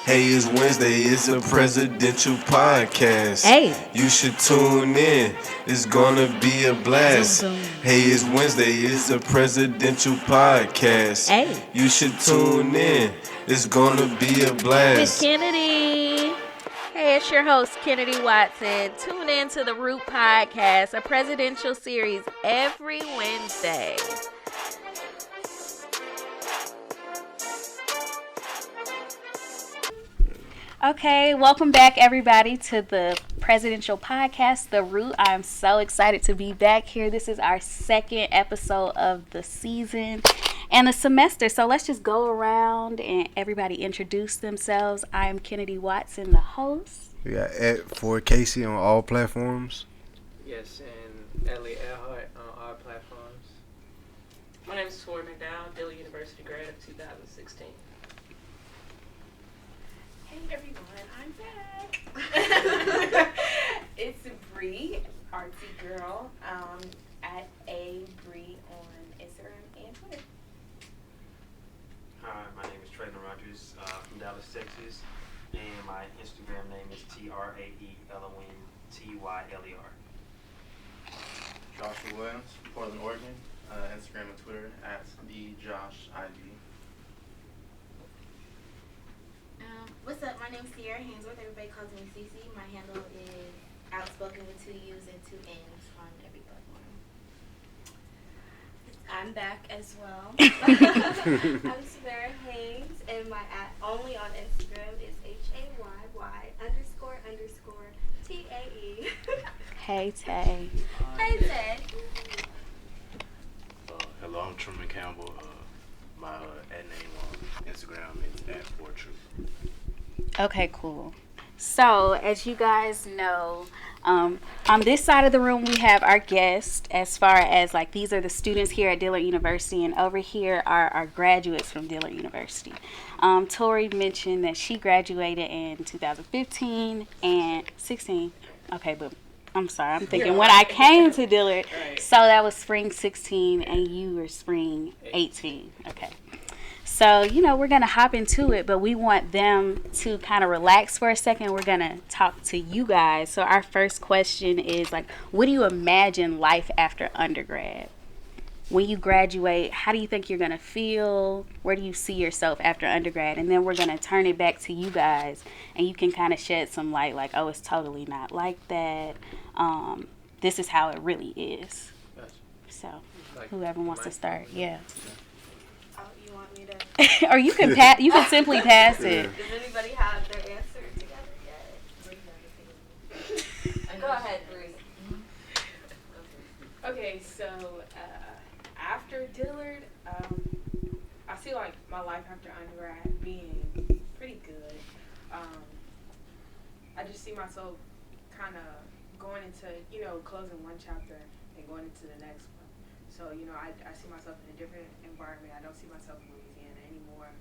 Hey, it's Wednesday, it's a presidential podcast. Hey. You should tune in, it's gonna be a blast. Hey, it's Wednesday, it's a presidential podcast. Hey. You should tune in, it's gonna be a blast. Miss Kennedy. Hey, it's your host, Kennedy Watson. Tune in to the Root Podcast, a presidential series every Wednesday. Okay, welcome back, everybody, to the presidential podcast, The Root. I'm so excited to be back here. This is our second episode of the season and the semester. So let's just go around and everybody introduce themselves. I am Kennedy Watson, the host. We got @4Casey on all platforms. Yes, and Elliot Earhart on all platforms. My name is Jatori McDowell, Dillard University grad of 2016. Hey everyone, I'm back. It's Bree, artsy girl, at @Bree on Instagram and Twitter. Hi, my name is Traelon Rodgers from Dallas, Texas, and my Instagram name is TraelonTyler. Joshua Williams, Portland, Oregon. Instagram and Twitter @TheJoshID. What's up? My name's Cierra Haynesworth. Everybody calls me Cece. My handle is outspoken with 2 U's and 2 N's on every platform. I'm back as well. I'm Tamera Haynes, and my only on Instagram is HAYY__TAE. Hey, Tay. Hey, Tay. Hello, I'm Truman Campbell. My ad name on Instagram is @4Truth. Okay, cool. So, as you guys know, on this side of the room, we have our guests as far as, like, these are the students here at Dillard University, and over here are our graduates from Dillard University. Tori mentioned that she graduated in 2015 and 16. Okay, but I'm sorry, I'm thinking when I came to Dillard, so that was spring 16, and you were spring 18. Okay. So, you know, we're going to hop into it, but we want them to kind of relax for a second. We're going to talk to you guys. So our first question is, like, what do you imagine life after undergrad? When you graduate, how do you think you're going to feel? Where do you see yourself after undergrad? And then we're going to turn it back to you guys, and you can kind of shed some light, like, oh, it's totally not like that. This is how it really is. So whoever wants to start, yeah. Or you can you can simply pass it. Does anybody have their answer together yet? Go ahead, Bree. Okay, so after Dillard, I see like my life after undergrad being pretty good. I just see myself kind of going into, closing one chapter and going into the next one. So, I see myself in a different environment. I don't see myself in Louisiana anymore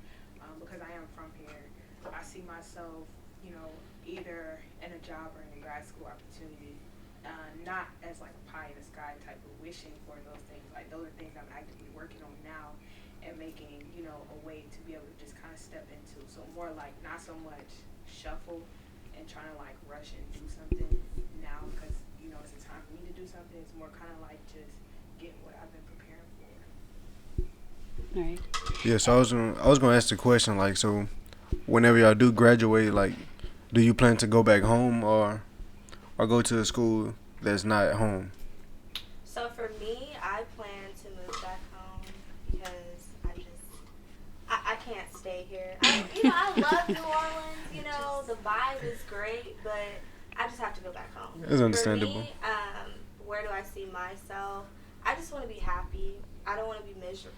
because I am from here. I see myself, either in a job or in a grad school opportunity, not as like a pie in the sky type of wishing for those things. Like, those are things I'm actively working on now and making, a way to be able to just kind of step into. So more like not so much shuffle and trying to like rush and do something now because, it's a time for me to do something. It's more kind of like just getting what I've been preparing for. All right. Yeah, so I was gonna ask the question, like, so whenever y'all do graduate, like, do you plan to go back home or go to a school that's not at home? So for me, I plan to move back home because I can't stay here. I love New Orleans. The vibe is great, but I just have to go back home. It's understandable. For me, where do I see myself? I just want to be happy. I don't want to be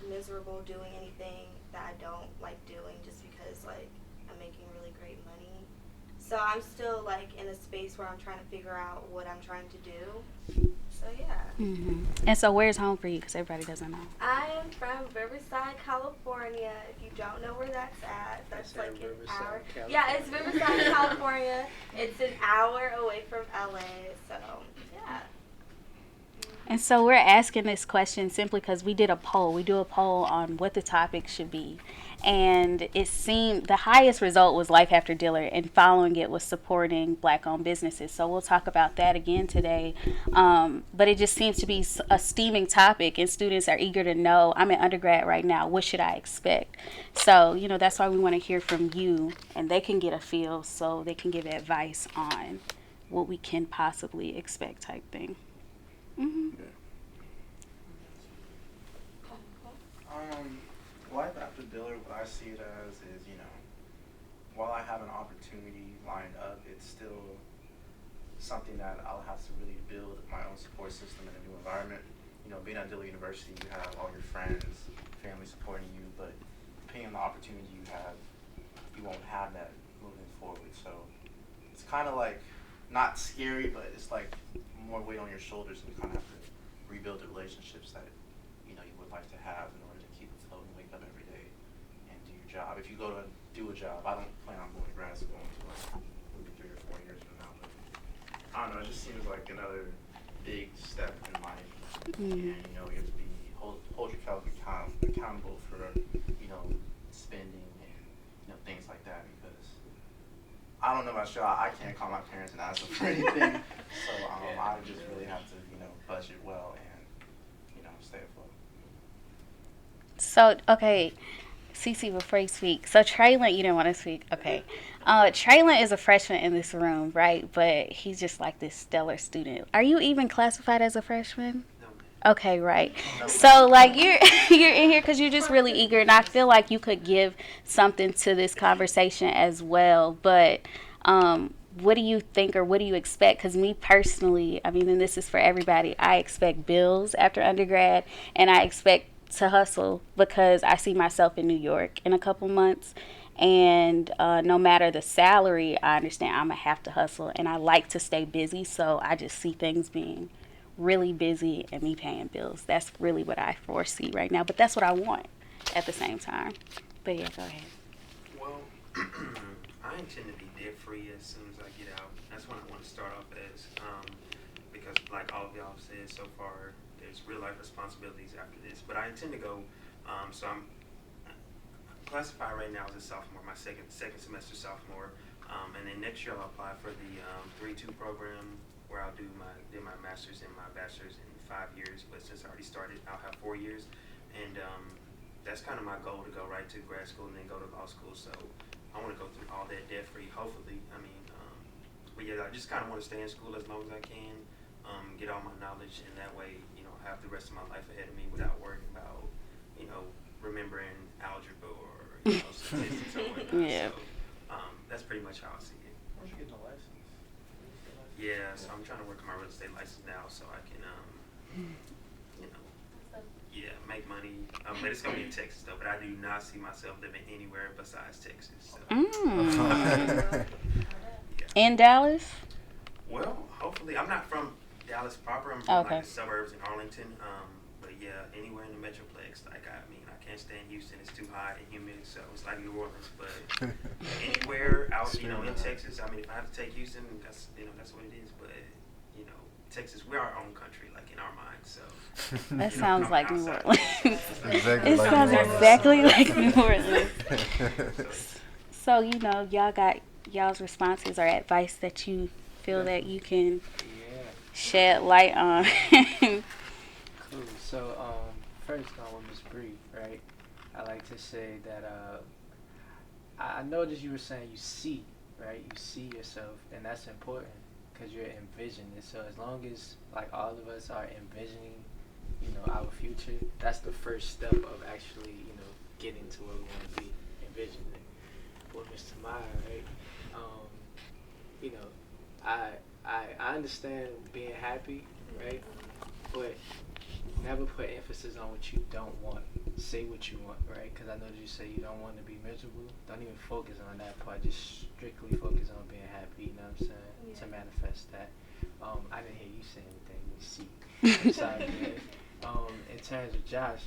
miserable doing anything that I don't like doing just because, like, I'm making really great money. So I'm still, like, in a space where I'm trying to figure out what I'm trying to do. So, yeah. Mm-hmm. And so where's home for you? Because everybody doesn't know. I am from Riverside, California. If you don't know where that's at, that's like an hour. California. Yeah, it's Riverside, California. It's an hour away from LA. So, yeah. And so we're asking this question simply because we did a poll. We do a poll on what the topic should be. and it seemed the highest result was Life After Dillard, and following it was supporting Black-owned businesses. So we'll talk about that again today. But it just seems to be a steaming topic, and students are eager to know. I'm in undergrad right now. What should I expect? So, you know, that's why we want to hear from you, and they can get a feel so they can give advice on what we can possibly expect type thing. Mm-hmm. Life after Dillard, what I see it as is, you know, while I have an opportunity lined up, it's still something that I'll have to really build my own support system in a new environment. You know, being at Dillard University, you have all your friends, family supporting you, but depending on the opportunity you have, you won't have that moving forward. So it's kind of like, not scary, but it's like more weight on your shoulders, and you kind of have to rebuild the relationships that, you know, you would like to have in order to keep it floating, wake up every day and do your job. If you go to do a job, I don't plan on going to grad school until like maybe 3 or 4 years from now, but I don't know, it just seems like another big step in life. And, you know, you have to be hold yourself accountable for, you know, spending and, you know, things like that, because I don't know about y'all, I can't call my parents and ask them for anything. So I just really have to, you know, budget well and, you know, stay afloat. So, okay, Cece, before you speak, so Traelon, you didn't want to speak, okay. Traelon is a freshman in this room, right? But he's just like this stellar student. Are you even classified as a freshman? Okay, right. So, like, you're in here because you're just really eager, and I feel like you could give something to this conversation as well. But what do you think, or what do you expect? Because me personally, I mean, and this is for everybody, I expect bills after undergrad, and I expect to hustle because I see myself in New York in a couple months. And no matter the salary, I understand I'm going to have to hustle, and I like to stay busy, so I just see things being really busy and me paying bills. That's really what I foresee right now, but that's what I want at the same time. But yeah, go ahead. Well, I intend to be debt free as soon as I get out. That's what I want to start off as, because like all of y'all have said so far, there's real life responsibilities after this, but I intend to go, so I'm classified right now as a sophomore, my second semester sophomore, and then next year I'll apply for the 3-2 program, where I'll do my master's and my bachelor's in 5 years. But since I already started, I'll have 4 years, and that's kind of my goal, to go right to grad school and then go to law school. So I want to go through all that debt free, hopefully. I mean, but yeah, I just kind of want to stay in school as long as I can, get all my knowledge, and that way, you know, have the rest of my life ahead of me without worrying about, you know, remembering algebra or, you know, statistics or whatnot. Yeah. So that's pretty much how I see it. Why don't you get the license? Yeah, so I'm trying to work on my real estate license now, so I can, you know, yeah, make money. But it's gonna be in Texas though. But I do not see myself living anywhere besides Texas. So. Yeah. In Dallas? Well, hopefully, I'm not from Dallas proper. I'm from like the suburbs in Arlington. But yeah, anywhere in the metroplex. Like I mean, I can't stand Houston. It's too hot and humid, so it's like New Orleans. But anywhere out, you know, in Texas. I mean, if I have to take Houston, that's, you know, that's what it is. But you know, Texas, we're our own country, like in our minds. So that sounds like New Orleans. Exactly. It sounds exactly like New Orleans. So you know, y'all got y'all's responses or advice that you feel that you can shed light on. Cool. So first on with Miss Bree, right? I like to say that I noticed you were saying you see, right? You see yourself, and that's important because you're envisioning it. So as long as like all of us are envisioning, you know, our future, that's the first step of actually, you know, getting to where we want to be, envisioning it. With Miss Tamera, right? You know, I understand being happy, right? But never put emphasis on what you don't want. Say what you want, right? Because I know that you say you don't want to be miserable. Don't even focus on that part. Just strictly focus on being happy, you know what I'm saying? Yeah. To manifest that. I didn't hear you say anything. You see. Sorry, man. In terms of Josh,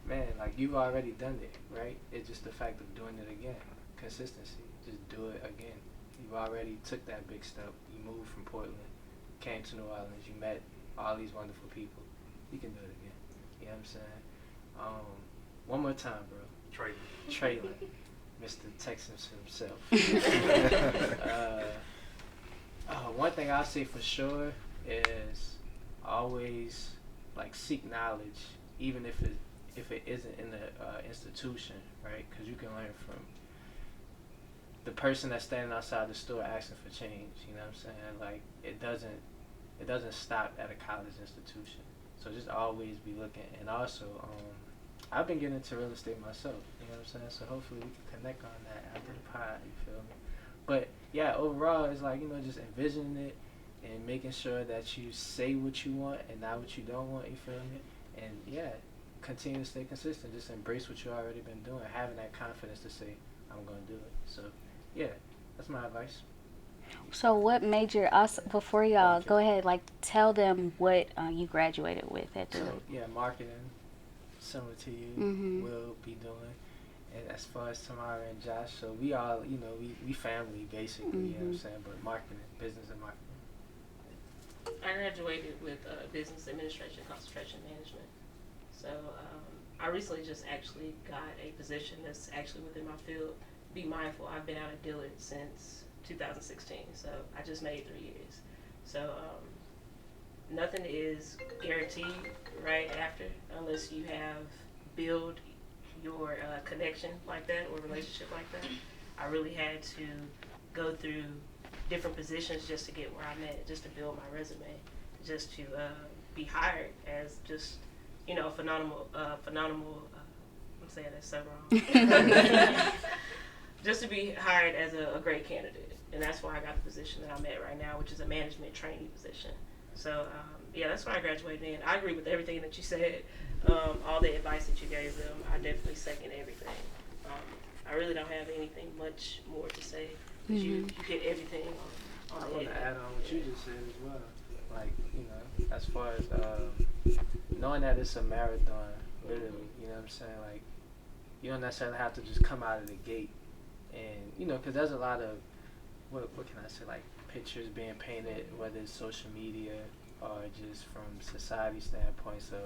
man, like you've already done it, right? It's just the fact of doing it again. Consistency. Just do it again. You already took that big step. You moved from Portland, came to New Orleans. You met all these wonderful people. You can do it again. You know what I'm saying? One more time, bro. Traelon, Mr. Texas himself. One thing I'll say for sure is always like seek knowledge, even if it isn't in the institution, right? Because you can learn from the person that's standing outside the store asking for change. You know what I'm saying? Like it doesn't stop at a college institution. So just always be looking. And also, I've been getting into real estate myself. You know what I'm saying? So hopefully we can connect on that after the pod. You feel me? But yeah, overall, it's like, you know, just envisioning it and making sure that you say what you want and not what you don't want. You feel me? And yeah, continue to stay consistent. Just embrace what you already been doing. Having that confidence to say, I'm gonna do it. So yeah, that's my advice. So what major, before y'all go ahead, like tell them what you graduated with at Dillard. So yeah, marketing, similar to you, will be doing. And as far as Tamera and Josh, so we all, you know, we family basically, you know what I'm saying, but marketing, business and marketing. I graduated with business administration, concentration management. So I recently just actually got a position that's actually within my field. Be mindful, I've been out of Dillard since 2016, so I just made 3 years. So nothing is guaranteed right after, unless you have built your connection like that or relationship like that. I really had to go through different positions just to get where I'm at, just to build my resume, just to be hired as just, you know, phenomenal, I'm saying that so wrong. Just to be hired as a great candidate. And that's why I got the position that I'm at right now, which is a management trainee position. So, yeah, that's why I graduated in. I agree with everything that you said, all the advice that you gave them. I definitely second everything. I really don't have anything much more to say, because you hit everything on the I want head. to add on what you just said as well. Like, you know, as far as knowing that it's a marathon, literally, you know what I'm saying? Like, you don't necessarily have to just come out of the gate. And, you know, because there's a lot of, what can I say, like pictures being painted, whether it's social media or just from society standpoint. So,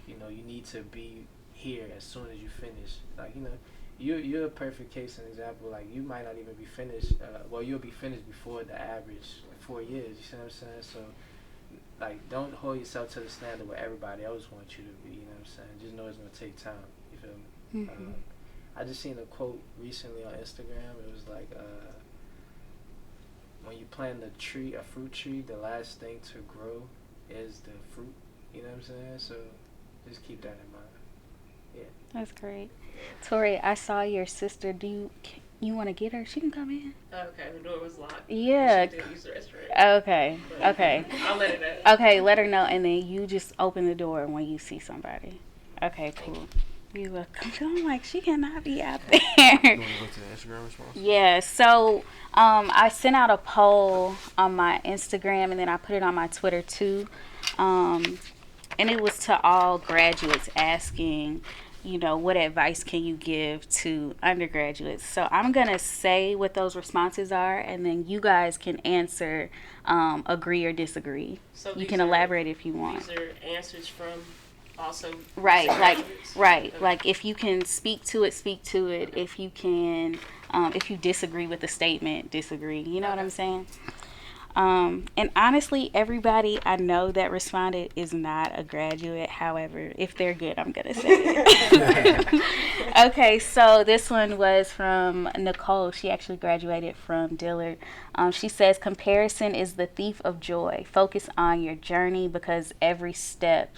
you know, you need to be here as soon as you finish. Like, you know, you're a perfect case and example. Like, you might not even be finished. Well, you'll be finished before the average, like 4 years. You see what I'm saying? So, like, don't hold yourself to the standard where everybody else wants you to be. You know what I'm saying? Just know it's gonna take time. You feel me? I just seen a quote recently on Instagram. It was like, when you plant a fruit tree, the last thing to grow is the fruit. You know what I'm saying? So just keep that in mind. Yeah. That's great. Tori, I saw your sister. Do you want to get her? She can come in. Okay, the door was locked. Yeah. She did use the restroom. Okay. But Okay. I'll let her know. Okay, let her know, and then you just open the door when you see somebody. Okay, cool. You're welcome. I'm like, she cannot be out there. You want to go to the Instagram response? Yeah, so I sent out a poll on my Instagram, and then I put it on my Twitter too. And it was to all graduates asking, you know, what advice can you give to undergraduates? So I'm going to say what those responses are, and then you guys can answer agree or disagree. So you can elaborate if you want. These are answers from also Right, graduates? right. Okay. Like, if you can speak to it, speak to it. If you can, if you disagree with the statement, disagree. You know what I'm saying? And honestly, everybody I know that responded is not a graduate. However, if they're good, I'm going to say it. Okay, so this one was from Nicole. She actually graduated from Dillard. She says, comparison is the thief of joy. Focus on your journey, because every step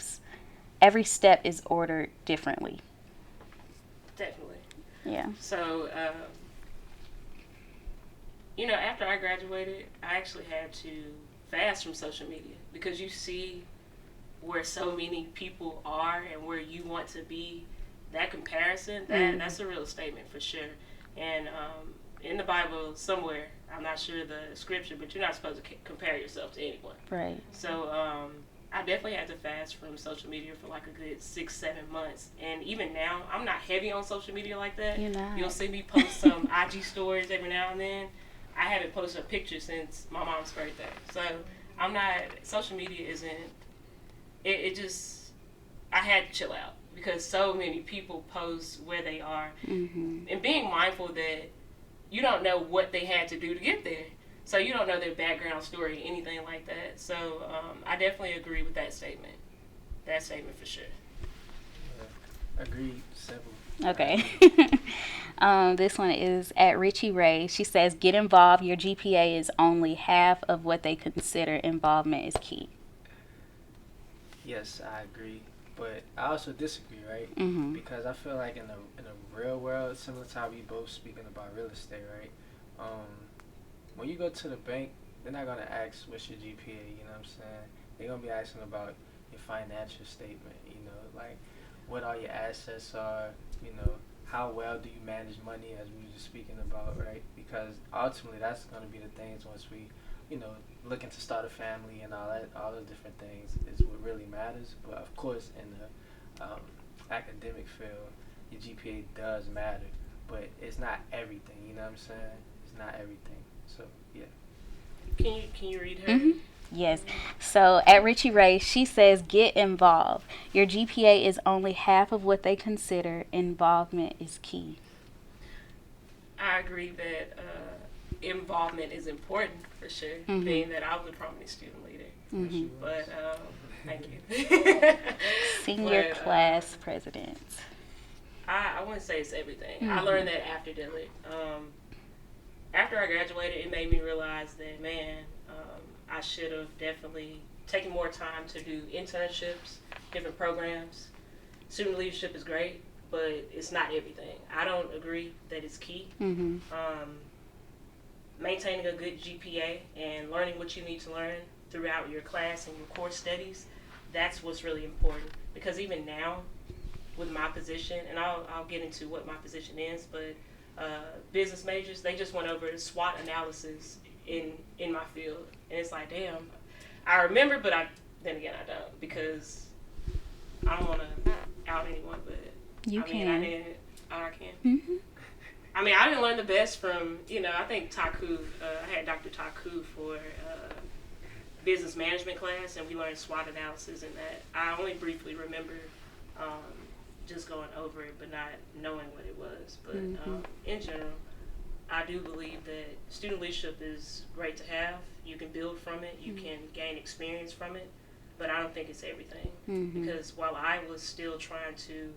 is ordered differently. Definitely. Yeah. So, you know, after I graduated, I actually had to fast from social media, because you see where so many people are and where you want to be. That comparison, that's a real statement for sure. And in the Bible somewhere, I'm not sure the scripture, but you're not supposed to compare yourself to anyone. Right. So I definitely had to fast from social media for like a good 6-7 months. And even now, I'm not heavy on social media like that. You're not. You'll see me post some IG stories every now and then. I haven't posted a picture since my mom's birthday. So social media isn't, it just, I had to chill out. because so many people post where they are, Mm-hmm. and being mindful that you don't know what they had to do to get there. So you don't know their background story, anything like that. So I definitely agree with that statement. That statement for sure. Yeah. Agreed. Several. Okay. This one is at Richie Ray. She says, get involved. Your GPA is only half of what they consider involvement is key. Yes, I agree. But I also disagree, right? Mm-hmm. Because I feel like in the real world, similar to how we both speaking about real estate, right? When you go to the bank, they're not gonna ask what's your GPA. You know what I'm saying? They're gonna be asking about your financial statement. You know, like what all your assets are. You know, how well do you manage money, as we were just speaking about, right? Because ultimately, that's gonna be the things once we, you know, looking to start a family and all that, all those different things is what really matters. But of course, in the academic field, your GPA does matter, but it's not everything. You know what I'm saying? It's not everything. So yeah. Can you read her? Mm-hmm. Yes. So at Richie Ray, she says, get involved. Your GPA is only half of what they consider involvement is key. I agree that involvement is important for sure, Mm-hmm. being that I was a prominent student leader. Mm-hmm. But thank you. Senior But, class president. I wouldn't say it's everything. Mm-hmm. I learned that after Dillard. After I graduated, it made me realize that, man, I should have definitely taken more time to do internships, different programs. Student leadership is great, but it's not everything. I don't agree that it's key. Mm-hmm. Maintaining a good GPA and learning what you need to learn throughout your class and your course studies, that's what's really important. Because even now, with my position, and I'll get into what my position is, but business majors, they just went over SWOT analysis in my field. And it's like, damn, I remember, but then again, I don't, because I don't want to out anyone, but You I can. mean, I can. Mm-hmm. I mean, I didn't learn the best from, I think Taku, I had Dr. Taku for business management class, and we learned SWOT analysis in that. I only briefly remember just going over it, but not knowing what it was. But in general, I do believe that student leadership is great to have. You can build from it. You can gain experience from it. But I don't think it's everything. Mm-hmm. Because while I was still trying to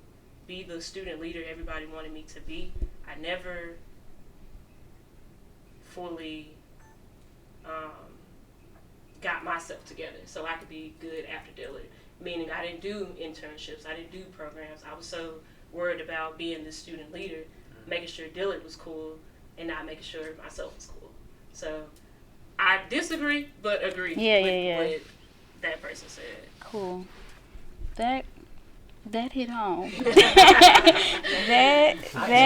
be the student leader everybody wanted me to be, I never fully got myself together so I could be good after Dillard. Meaning I didn't do internships, I didn't do programs. I was so worried about being the student leader, making sure Dillard was cool, and not making sure myself was cool. So I disagree, but agree with what that person said. Cool. That hit home. that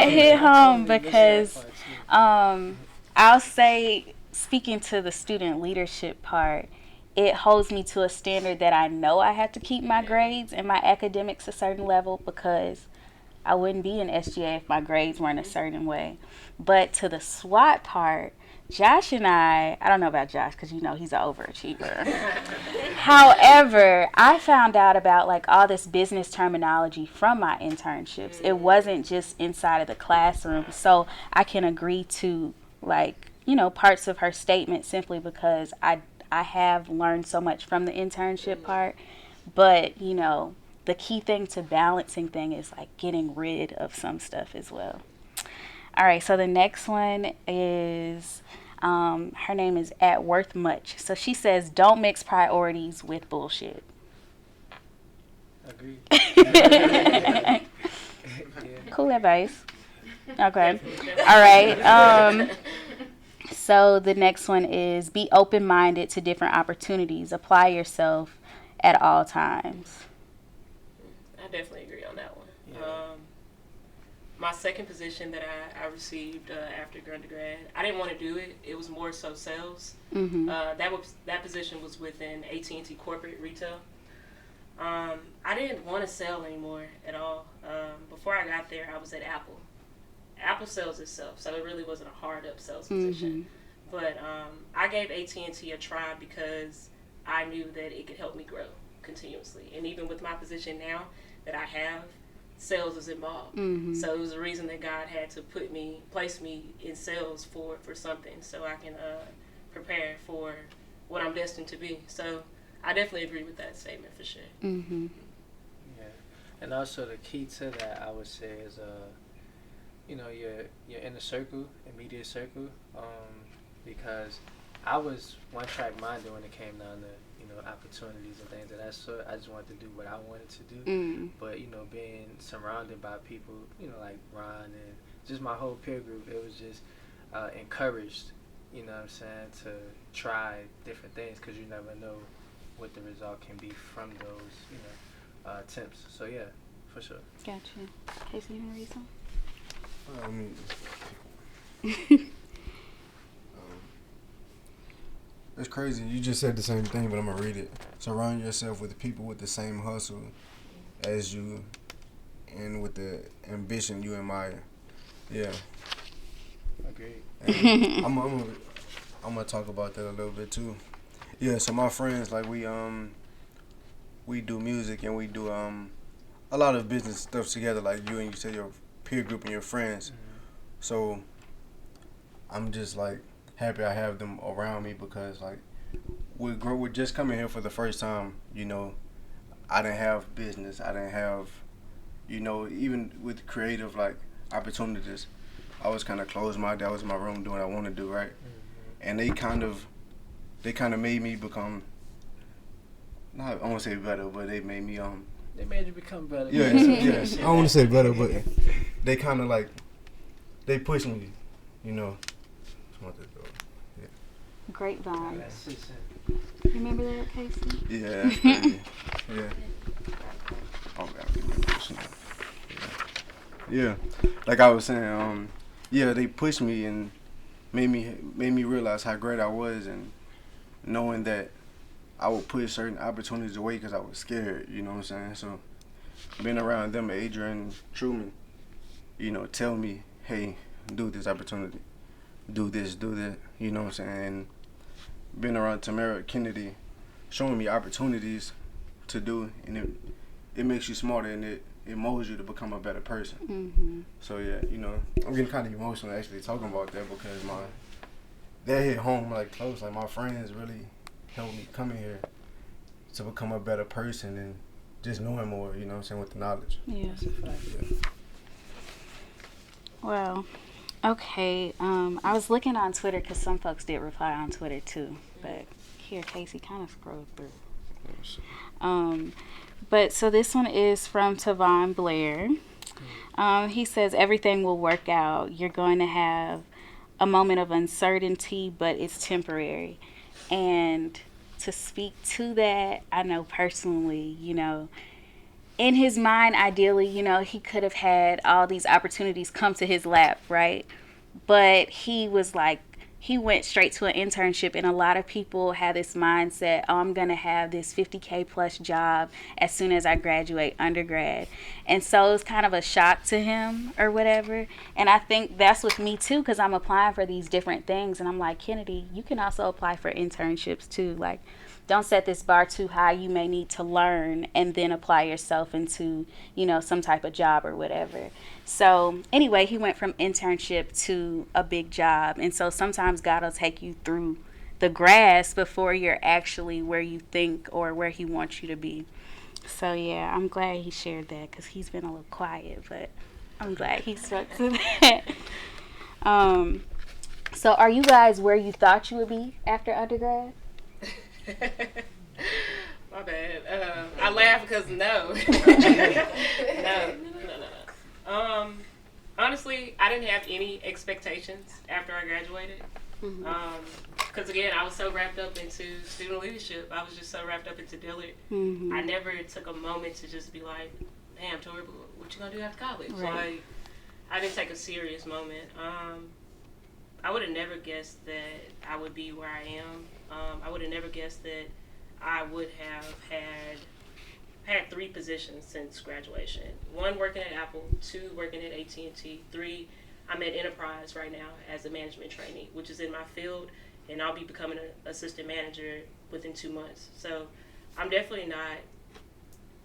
hit home because I'll say, speaking to the student leadership part, it holds me to a standard that I know I have to keep my grades and my academics a certain level, because I wouldn't be in SGA if my grades weren't a certain way. But to the SWOT part, Josh and I don't know about Josh because he's an overachiever. However, I found out about like all this business terminology from my internships. It wasn't just inside of the classroom. So I can agree to parts of her statement simply because I have learned so much from the internship part. But, the key thing to balancing thing is like getting rid of some stuff as well. All right, so the next one is, her name is at Worth Much. So she says, don't mix priorities with bullshit. Agreed. Cool advice. Okay. All right. So the next one is be open-minded to different opportunities. Apply yourself at all times. I definitely agree on that one. My second position that I received after undergrad, I didn't want to do it. It was more so sales. Mm-hmm. That position was within AT&T corporate retail. I didn't want to sell anymore at all. Before I got there, I was at Apple. Apple sells itself, so it really wasn't a hard up sales position. But I gave AT&T a try because I knew that it could help me grow continuously. And even with my position now that I have, sales was involved. Mm-hmm. So it was the reason that God had to place me in sales for something, so I can prepare for what I'm destined to be. So I definitely agree with that statement for sure. Mm-hmm. Yeah, and also the key to that, I would say, is you know, your inner circle, immediate circle, because I was one track minded when it came down to, you know, opportunities and things of that sort. I just wanted to do what I wanted to do. Mm. But, you know, being surrounded by people, you know, like Ron and just my whole peer group, it was just encouraged, you know what I'm saying, to try different things, because you never know what the result can be from those, you know, attempts. So, yeah, for sure. Gotcha. Casey, you want to read something? It's crazy. You just said the same thing, but I'm going to read it. Surround yourself with people with the same hustle as you and with the ambition you admire. Yeah. Agreed. I'm gonna talk about that a little bit too. Yeah, so my friends, like, we do music and we do a lot of business stuff together, like you said, your peer group and your friends. Mm-hmm. So I'm just like happy I have them around me, because like we're just coming here for the first time. You know, I didn't have business. I didn't have, you know, even with creative like opportunities, I was kind of closed-minded. I was in my room doing what I want to do, right? Mm-hmm. And they kind of made me become, not, I won't say better, but they made me They made you become better. Yeah, yes. I don't want to say better, but they kind of like, they pushed me, you know. Yeah. Grapevine. That's just Remember that, Casey? Yeah, that's crazy. Yeah. Oh, yeah. Like I was saying, yeah, they pushed me and made me realize how great I was, and knowing that I would push certain opportunities away because I was scared, you know what I'm saying? So being around them, Adrian, Truman, you know, tell me, hey, do this opportunity, do this, do that, you know what I'm saying? And being around Tamera Kennedy, showing me opportunities to do, and it makes you smarter, and it molds you to become a better person. Mm-hmm. So yeah, you know, I'm getting kind of emotional actually talking about that, because that hit home like close. Like my friends really helped me coming here to become a better person and just knowing more, you know what I'm saying, with the knowledge. Yeah. Yeah. Well, okay. I was looking on Twitter because some folks did reply on Twitter too, but here Casey kind of scrolled through. But so this one is from Tavon Blair. He says, everything will work out. You're going to have a moment of uncertainty, but it's temporary. And to speak to that, I know personally, you know, in his mind, ideally, you know, he could have had all these opportunities come to his lap, right? But he was like, he went straight to an internship, and a lot of people have this mindset, oh, I'm going to have this 50K plus job as soon as I graduate undergrad. And so it was kind of a shock to him or whatever. And I think that's with me too, because I'm applying for these different things. And I'm like, Kennedy, you can also apply for internships too. Like, don't set this bar too high. You may need to learn and then apply yourself into, you know, some type of job or whatever. So anyway, he went from internship to a big job. And so sometimes God will take you through the grass before you're actually where you think or where he wants you to be. So yeah, I'm glad he shared that, because he's been a little quiet, but I'm glad he stuck to that. So are you guys where you thought you would be after undergrad? My bad. I laugh because no. No. Honestly, I didn't have any expectations after I graduated. Because again, I was so wrapped up into student leadership. I was just so wrapped up into Dillard. I never took a moment to just be like, damn, Tori, what you gonna do after college? Right. Like, I didn't take a serious moment. I would have never guessed that I would be where I am. I would have never guessed that I would have had 3 positions since graduation. 1, working at Apple. 2, working at AT&T. 3, I'm at Enterprise right now as a management trainee, which is in my field, and I'll be becoming an assistant manager within 2 months. So I'm definitely not,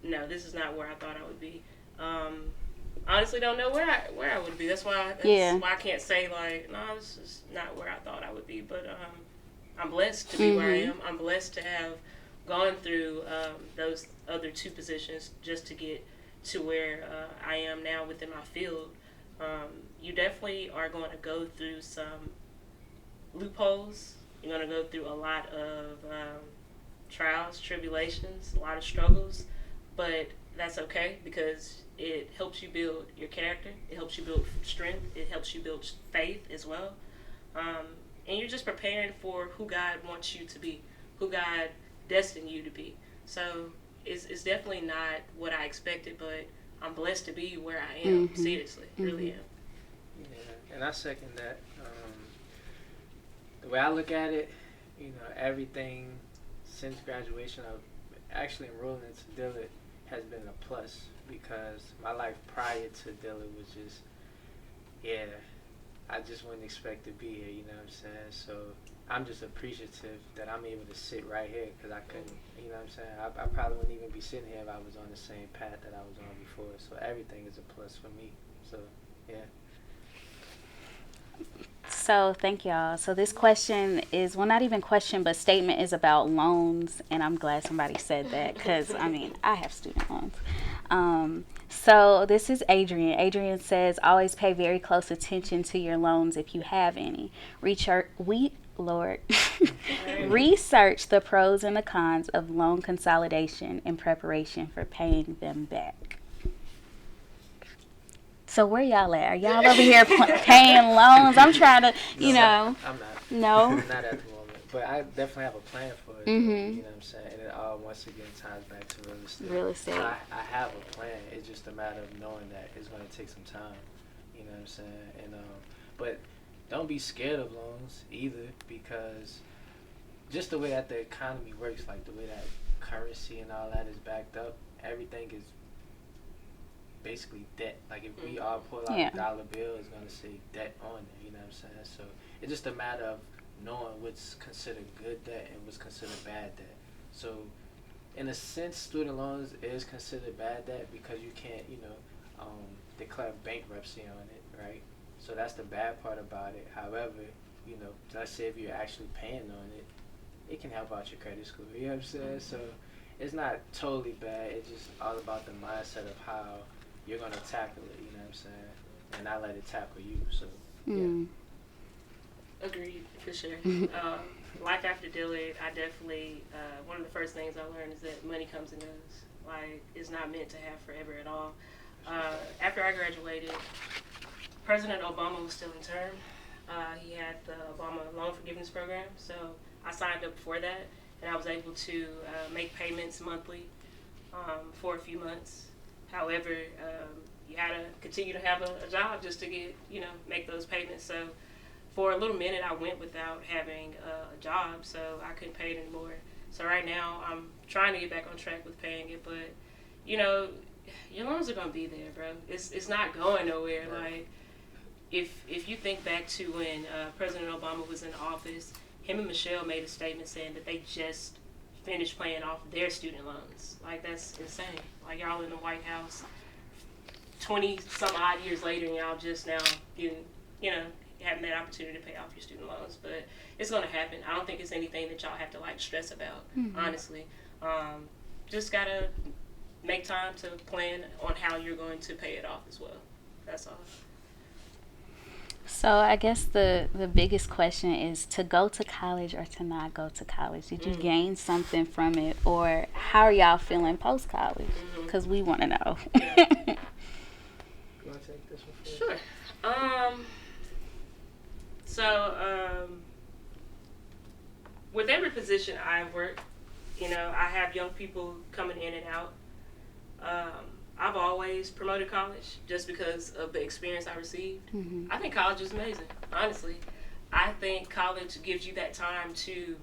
no, this is not where I thought I would be. Honestly, don't know where I would be. That's why I can't say like, no, this is not where I thought I would be. But I'm blessed to be where I am. I'm blessed to have gone through those other two positions just to get to where I am now within my field. You definitely are going to go through some loopholes. You're going to go through a lot of trials, tribulations, a lot of struggles, but that's okay because it helps you build your character. It helps you build strength. It helps you build faith as well. And you're just preparing for who God wants you to be, who God destined you to be. So it's definitely not what I expected, but I'm blessed to be where I am. Seriously, really am. Yeah, and I second that. The way I look at it, everything since graduation of actually enrolling into Dillard has been a plus because my life prior to Dillard was just, I just wouldn't expect to be here, you know what I'm saying? So I'm just appreciative that I'm able to sit right here because I couldn't, you know what I'm saying? I probably wouldn't even be sitting here if I was on the same path that I was on before. So everything is a plus for me. So, yeah. So thank y'all. So this question is, well, not even question, but statement is about loans. And I'm glad somebody said that because, I have student loans. So this is Adrian. Adrian says, always pay very close attention to your loans if you have any. Research the pros and the cons of loan consolidation in preparation for paying them back. So where y'all at? Are y'all over here paying loans? I'm trying to, I'm not. No? Not at the moment. But I definitely have a plan for it. You know what I'm saying? And it all, once again, ties back to real estate. Real estate. So I have a plan. It's just a matter of knowing that it's going to take some time. You know what I'm saying? And but don't be scared of loans either because just the way that the economy works, like the way that currency and all that is backed up, everything is basically debt. Like if we all pull out a dollar bill, it's gonna say debt on it. You know what I'm saying? So it's just a matter of knowing what's considered good debt and what's considered bad debt. So in a sense, student loans is considered bad debt because you can't, declare bankruptcy on it, right? So that's the bad part about it. However, let's say if you're actually paying on it, it can help out your credit score. You know what I'm saying? So it's not totally bad. It's just all about the mindset of how you're going to tackle it, you know what I'm saying? And not let it tackle you, so, yeah. Agreed, for sure. Life after Dillard, I definitely, one of the first things I learned is that money comes and goes. Like, it's not meant to have forever at all. After I graduated, President Obama was still in term. He had the Obama Loan Forgiveness Program, so I signed up for that, and I was able to make payments monthly for a few months. However, you had to continue to have a job just to get, make those payments. So for a little minute, I went without having a job, so I couldn't pay it anymore. So right now, I'm trying to get back on track with paying it, but, your loans are going to be there, bro. It's not going nowhere. Right. Like, if you think back to when President Obama was in office, him and Michelle made a statement saying that they just finished paying off their student loans. Like, that's insane. Like, y'all in the White House 20 some odd years later and y'all just now getting, having that opportunity to pay off your student loans. But it's going to happen. I don't think it's anything that y'all have to stress about, honestly. Just got to make time to plan on how you're going to pay it off as well. That's all. So I guess the biggest question is to go to college or to not go to college. Did you gain something from it, or how are y'all feeling post-college? Because we want to know. You want to take this one first? Sure. With every position I've worked, I have young people coming in and out. I've always promoted college just because of the experience I received. I think college is amazing, honestly. I think college gives you that time to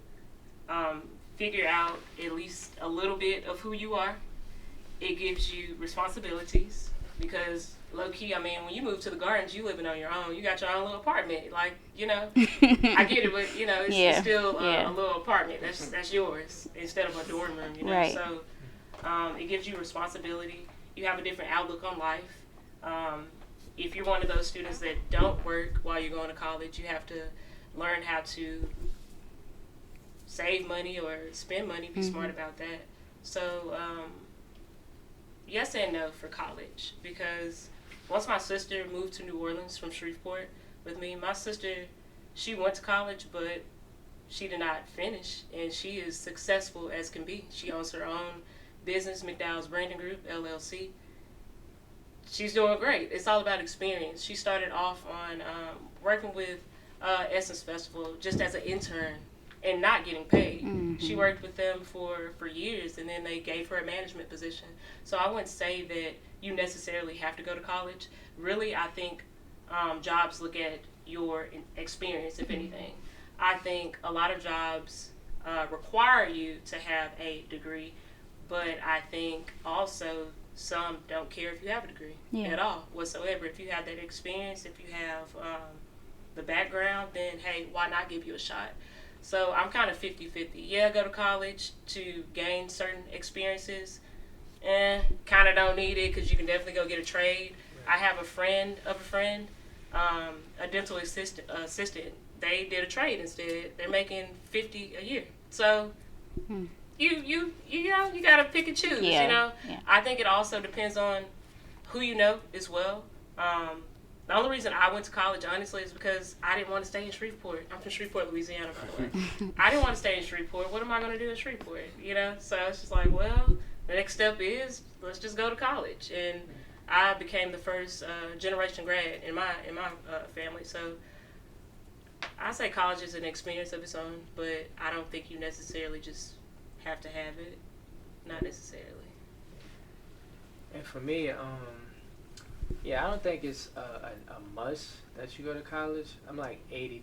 figure out at least a little bit of who you are. It gives you responsibilities because low-key, when you move to the Gardens, you living on your own. You got your own little apartment. Like, I get it, but, it's still a little apartment. That's yours instead of a dorm room, Right. So it gives you responsibility. you have a different outlook on life. If you're one of those students that don't work while you're going to college, you have to learn how to save money or spend money, be smart about that. So, yes and no for college, because once my sister moved to New Orleans from Shreveport with me, my sister, she went to college, but she did not finish, and she is successful as can be. She owns her own business, McDowell's Branding Group, LLC. She's doing great. It's all about experience. She started off on working with Essence Festival just as an intern and not getting paid. She worked with them for years, and then they gave her a management position. So I wouldn't say that you necessarily have to go to college. Really, I think jobs look at your experience, if anything. I think a lot of jobs require you to have a degree, but I think also some don't care if you have a degree at all whatsoever. If you have that experience, if you have the background, then hey, why not give you a shot? So I'm kind of 50-50. Yeah, go to college to gain certain experiences. Kind of don't need it because you can definitely go get a trade. I have a friend of a friend, a dental assistant. They did a trade instead. They're making $50 a year. So you know, you gotta pick and choose. You know, I think it also depends on who you know as well. The only reason I went to college, honestly, is because I didn't want to stay in Shreveport. I'm from Shreveport, Louisiana, by the way. I didn't want to stay in Shreveport. What am I going to do in Shreveport? You know, so it's just like, well, the next step is let's just go to college. And I became the first generation grad in my family. So I say college is an experience of its own, but I don't think you necessarily just have to have it. Not necessarily. And for me, yeah, I don't think it's a must that you go to college. I'm like 80-20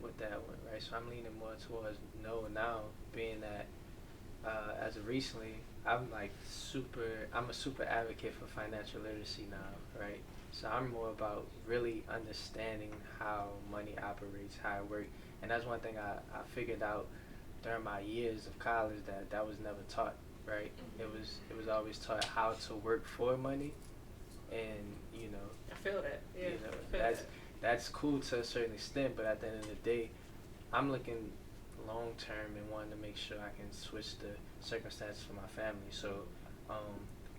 with that one, right? So I'm leaning more towards no now, being that as of recently, I'm a super advocate for financial literacy now, right? So I'm more about really understanding how money operates, how it works. And that's one thing I figured out during my years of college that was never taught, right? It was always taught how to work for money. And you know, I feel that. Yeah, you know, that's cool to a certain extent, but at the end of the day, I'm looking long term and wanting to make sure I can switch the circumstances for my family. So,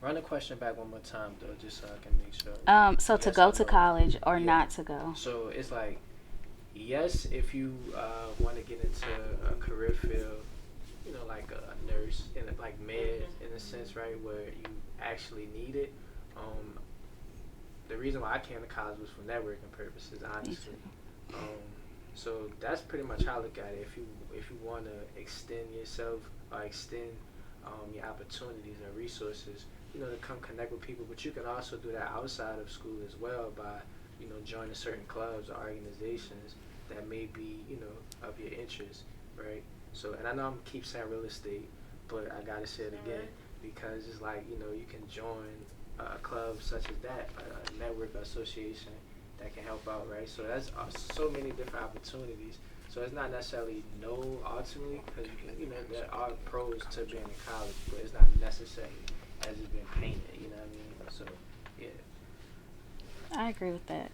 run the question back one more time though, just so I can make sure. So to go to college or not to go? So it's like, yes, if you want to get into a career field, you know, like a nurse and like med in a sense, right, where you actually need it. The reason why I came to college was for networking purposes, honestly. So that's pretty much how I look at it. If you want to extend yourself or extend your opportunities and resources, you know, to come connect with people, but you can also do that outside of school as well by, you know, joining certain clubs or organizations that may be, you know, of your interest, right? So, and I know I'm keep saying real estate, but I gotta say it again because it's like, you know, you can join a club such as that, a network association that can help out, right? So that's so many different opportunities. So it's not necessarily no ultimately, because you can, you know, there are pros to being in college, but it's not necessary as it's been painted. You know what I mean? So yeah. I agree with that.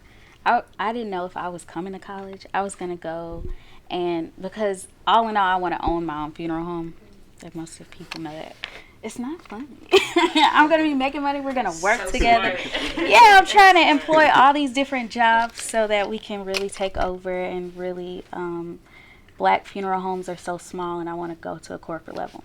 I didn't know if I was coming to college. I was gonna go, and because all in all, I want to own my own funeral home. Like most of the people know that. It's not funny. I'm going to be making money. We're going to work together. Yeah, I'm trying to employ all these different jobs so that we can really take over and really, black funeral homes are so small and I want to go to a corporate level.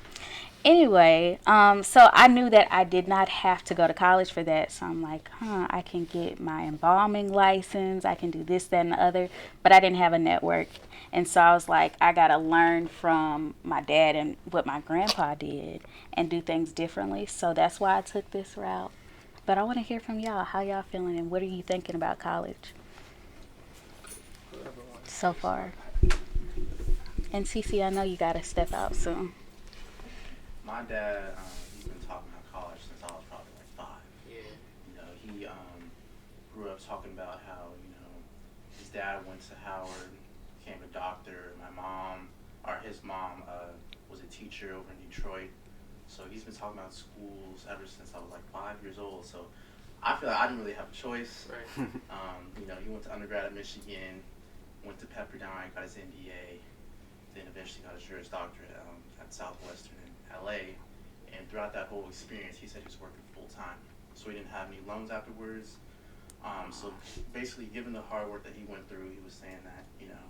Anyway, so I knew that I did not have to go to college for that. So I'm like, I can get my embalming license. I can do this, that, and the other. But I didn't have a network. And so I was like, I got to learn from my dad and what my grandpa did and do things differently. So that's why I took this route. But I want to hear from y'all. How y'all feeling and what are you thinking about college so far? And Cece, I know you got to step out soon. My dad, he's been talking about college since I was probably like 5. Yeah. You know, he grew up talking about how, you know, his dad went to Howard, became a doctor. My mom, or his mom, was a teacher over in Detroit. So he's been talking about schools ever since I was like 5 years old. So I feel like I didn't really have a choice. Right. You know, he went to undergrad at Michigan, went to Pepperdine, got his MBA, then eventually got his Juris Doctorate at Southwestern in LA. And throughout that whole experience, he said he was working full time. So he didn't have any loans afterwards. So basically, given the hard work that he went through, he was saying that, you know,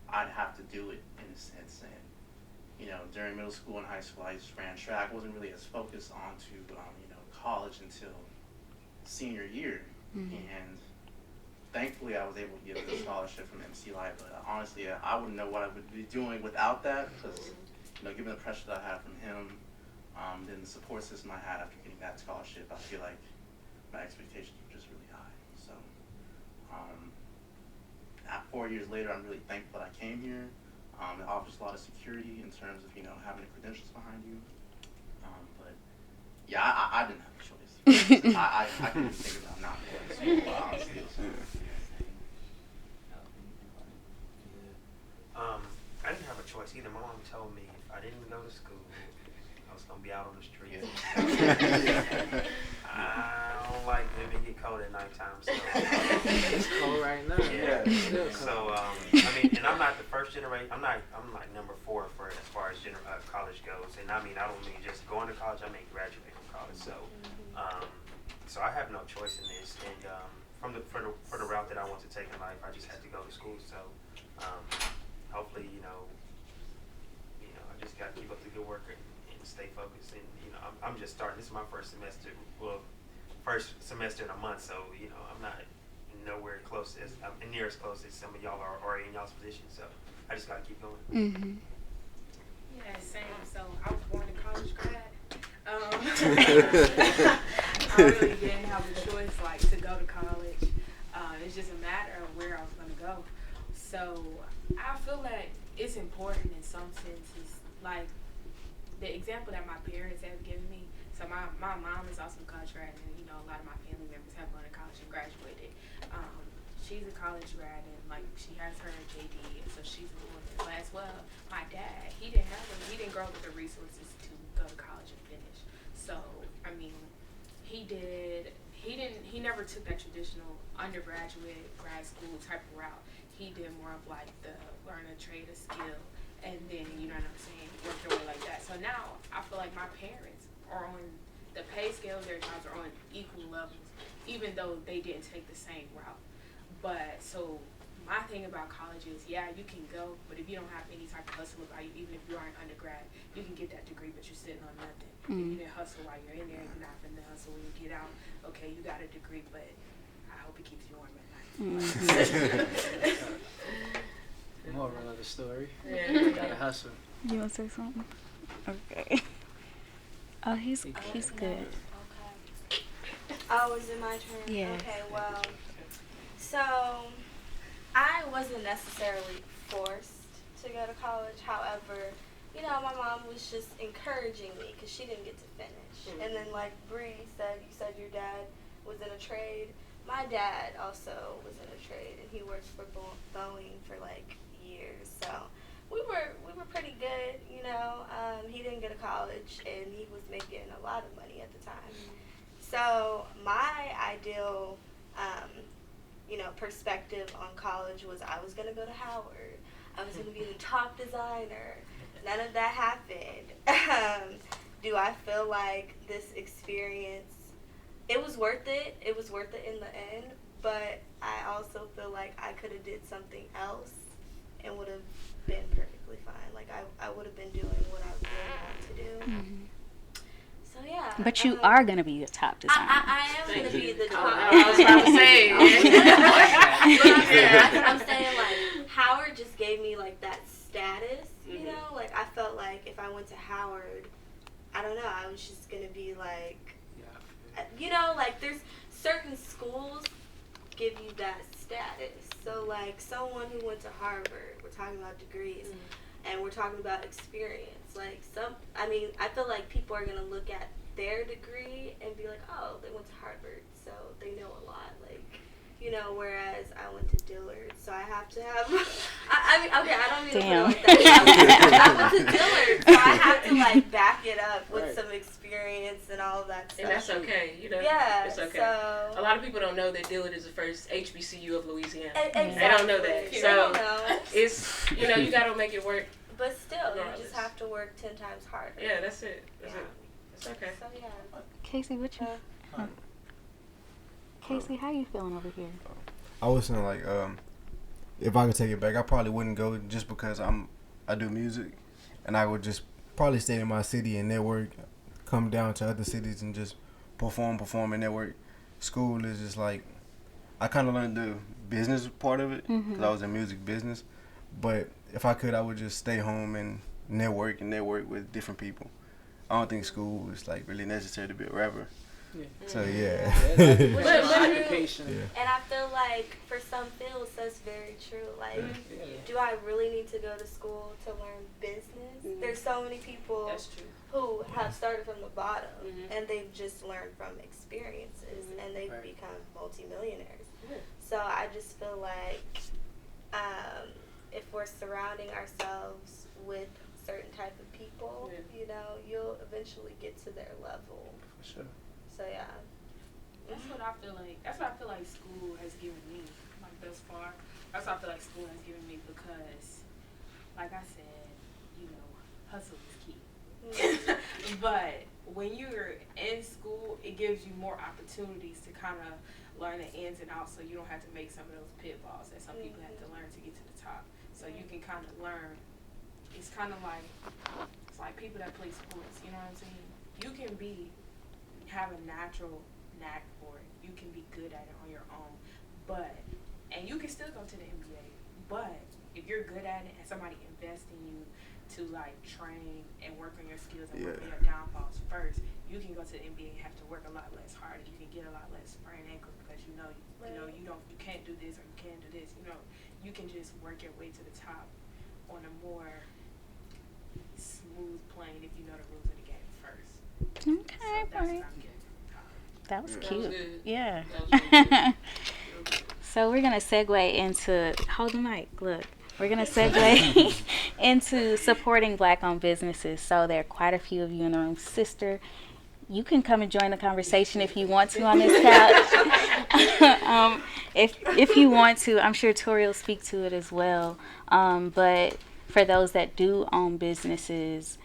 I'd have to do it in a sense. And, you know, during middle school and high school, I just ran track. I wasn't really as focused onto, you know, college until senior year. And thankfully, I was able to get a scholarship from MC Live. But honestly, I wouldn't know what I would be doing without that, because, you know, given the pressure that I had from him, then the support system I had after getting that scholarship, I feel like my expectations were just really high. So, 4 years later, I'm really thankful that I came here. It offers a lot of security in terms of, you know, having the credentials behind you. But yeah, I didn't have a choice. I couldn't think about not going to school, honestly. I didn't have a choice either. My mom told me if I didn't go to school, I was gonna be out on the street. I don't like when it get cold at nighttime. So It's cold right now. yeah. It's still cold. So I mean, and I'm not the first generation. I'm like number 4 for as far as college goes. And I mean, I don't mean just going to college. I mean graduating from college. So so I have no choice in this. And for the route that I want to take in life, I just had to go to school. So hopefully, you know, I just got to keep up the good work and stay focused. And you know, I'm just starting. This is my first semester. Well, first semester in a month. So you know, I'm not nowhere close as near as close as some of y'all are already in y'all's position. So I just got to keep going. Yeah, same. So I was born a college grad. I really didn't have a choice, like, to go to college. It's just a matter of where I was going to go. So I feel like it's important in some senses, like the example that my parents have given me. So my mom is also a college grad, and you know, a lot of my family members have gone to college and graduated. She's a college grad, and like she has her JD, and so she's a lawyer. But as well, my dad, he didn't grow up with the resources to go to college and finish. So I mean, he never took that traditional undergraduate grad school type of route. He did more of like the learn a trade, a skill, and then, you know what I'm saying, work your way like that. So now I feel like my parents are on the pay scale, their jobs are on equal levels, even though they didn't take the same route. But so my thing about college is, yeah, you can go, but if you don't have any type of hustle about you, even if you are an undergrad, you can get that degree, but you're sitting on nothing. If you didn't hustle while you're in there, you're not going to hustle when you get out. Okay, you got a degree, but I hope it keeps you warm at night. Moral of the story. Yeah. You gotta hustle. You want to say something? Okay. Oh, he's good. Okay. Oh, is it my turn? Yeah. Okay, well, so I wasn't necessarily forced to go to college. However, you know, my mom was just encouraging me because she didn't get to finish. And then, like Bree said, you said your dad was in a trade. My dad also was in a trade, and he worked for Boeing for like years. So we were pretty good, you know. He didn't go to college, and he was making a lot of money at the time. So my ideal, you know, perspective on college was I was gonna go to Howard. I was gonna be the top designer. None of that happened. Do I feel like this experience, it was worth it. It was worth it in the end. But I also feel like I could have did something else and would have been perfectly fine. Like I would have been doing what I really wanted to do. So yeah. But you are going to be the top designer. I am going to be the top. I was about to say. I'm saying, like, Howard just gave me like that status, you know? Like I felt like if I went to Howard, I don't know, I was just going to be like, you know, like there's certain schools give you that status. So like someone who went to Harvard, we're talking about degrees, and we're talking about experience. Like I feel like people are going to look at their degree and be like, oh, they went to Harvard, so they know a lot. Like, you know, whereas I went to Dillard, so I have to have, I mean, okay, I don't mean to put it like that. I went to Dillard, so I have to like back it up with that's okay. You know, Yeah, it's okay. so a lot of people don't know that Dillard is the first HBCU of Louisiana. Exactly. They don't know that. They So don't know. it's, you know, you got to make it work. But still, regardless. you just have to work 10 times harder. Yeah, that's it. That's it. It's okay. So yeah. Casey, what you? Casey, how you feeling over here? I was saying like, if I could take it back, I probably wouldn't go just because I do music, and I would just probably stay in my city and network, come down to other cities and just perform and network. School is just like, I kind of learned the business part of it because I was in music business, but if I could, I would just stay home and network with different people. I don't think school is like really necessary to be a rapper. Yeah. So yeah. And I feel like for some fields that's very true. Like, do I really need to go to school to learn business? There's so many people who have started from the bottom and they've just learned from experiences and they've become multimillionaires. So I just feel like if we're surrounding ourselves with certain type of people, you know, you'll eventually get to their level. For sure. So yeah. That's what I feel like. That's what I feel like school has given me, like thus far. That's what I feel like school has given me because, like I said, you know, hustle is key. But when you're in school, it gives you more opportunities to kind of learn the ins and outs, so you don't have to make some of those pitfalls that some people have to learn to get to the top. So you can kind of learn. It's kind of like, it's like people that play sports. You know what I'm saying? You can have a natural knack for it. You can be good at it on your own, and you can still go to the NBA. But if you're good at it and somebody invests in you to like train and work on your skills and work on your downfalls first, you can go to the NBA and have to work a lot less hard. You can get a lot less sprained ankles because you can't do this or you can't do this. You know, you can just work your way to the top on a more smooth plane if you know the rules of the game first. Okay, so that's what I'm getting. That was That cute. was good. Yeah. That was really good. So we're gonna segue into hold the mic. Look, we're gonna segue into supporting Black-owned businesses. So there are quite a few of you in the room. Sister, you can come and join the conversation if you want to on this couch. If you want to, I'm sure Tori will speak to it as well. But for those that do own businesses,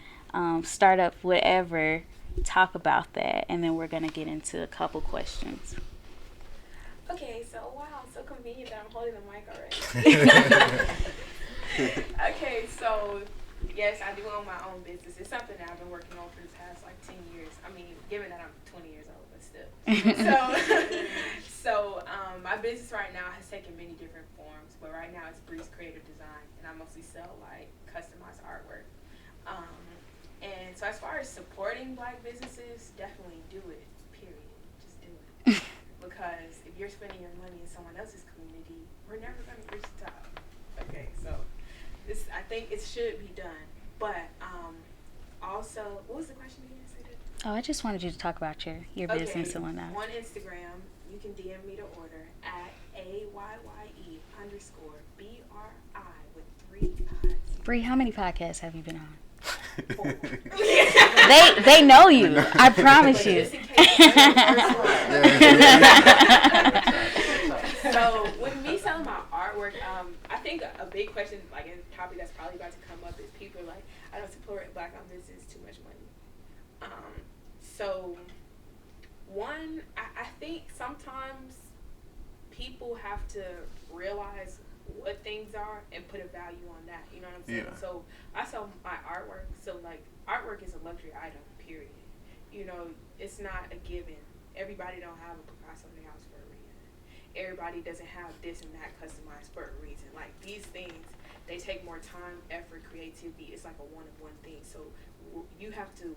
startup, whatever, talk about that, and then we're gonna get into a couple questions. Okay, so wow, so convenient that I'm holding the mic already. Okay, so yes, I do own my own business. It's something that I've been working on for the past like 10 years. I mean, given that I'm 20 years old, but still. So my business right now has taken many different forms, but right now it's Breeze Creative Design, and I mostly sell like customized artwork. And so as far as supporting Black businesses, definitely do it, period. Just do it. Because if you're spending your money in someone else's community, we're never going to reach the top. Okay, so I think it should be done. But also, what was the question again? Oh, I just wanted you to talk about your business and whatnot. On Instagram, you can DM me to order at AYYE_BRI with 3 eyes. Bree, how many podcasts have you been on? They know you. I promise you. So with me selling my artwork, I think a big question, like a topic that's probably about to come up, is people are like, I don't support Black-owned business, too much money. So one, I think sometimes people have to realize what things are and put a value on that. You know what I'm saying? Yeah. So I sell my artwork. So like artwork is a luxury item, period. You know, it's not a given. Everybody don't have a Picasso in their house for a reason. Everybody doesn't have this and that customized for a reason. Like these things, they take more time, effort, creativity. It's like a one-of-one thing. So you have to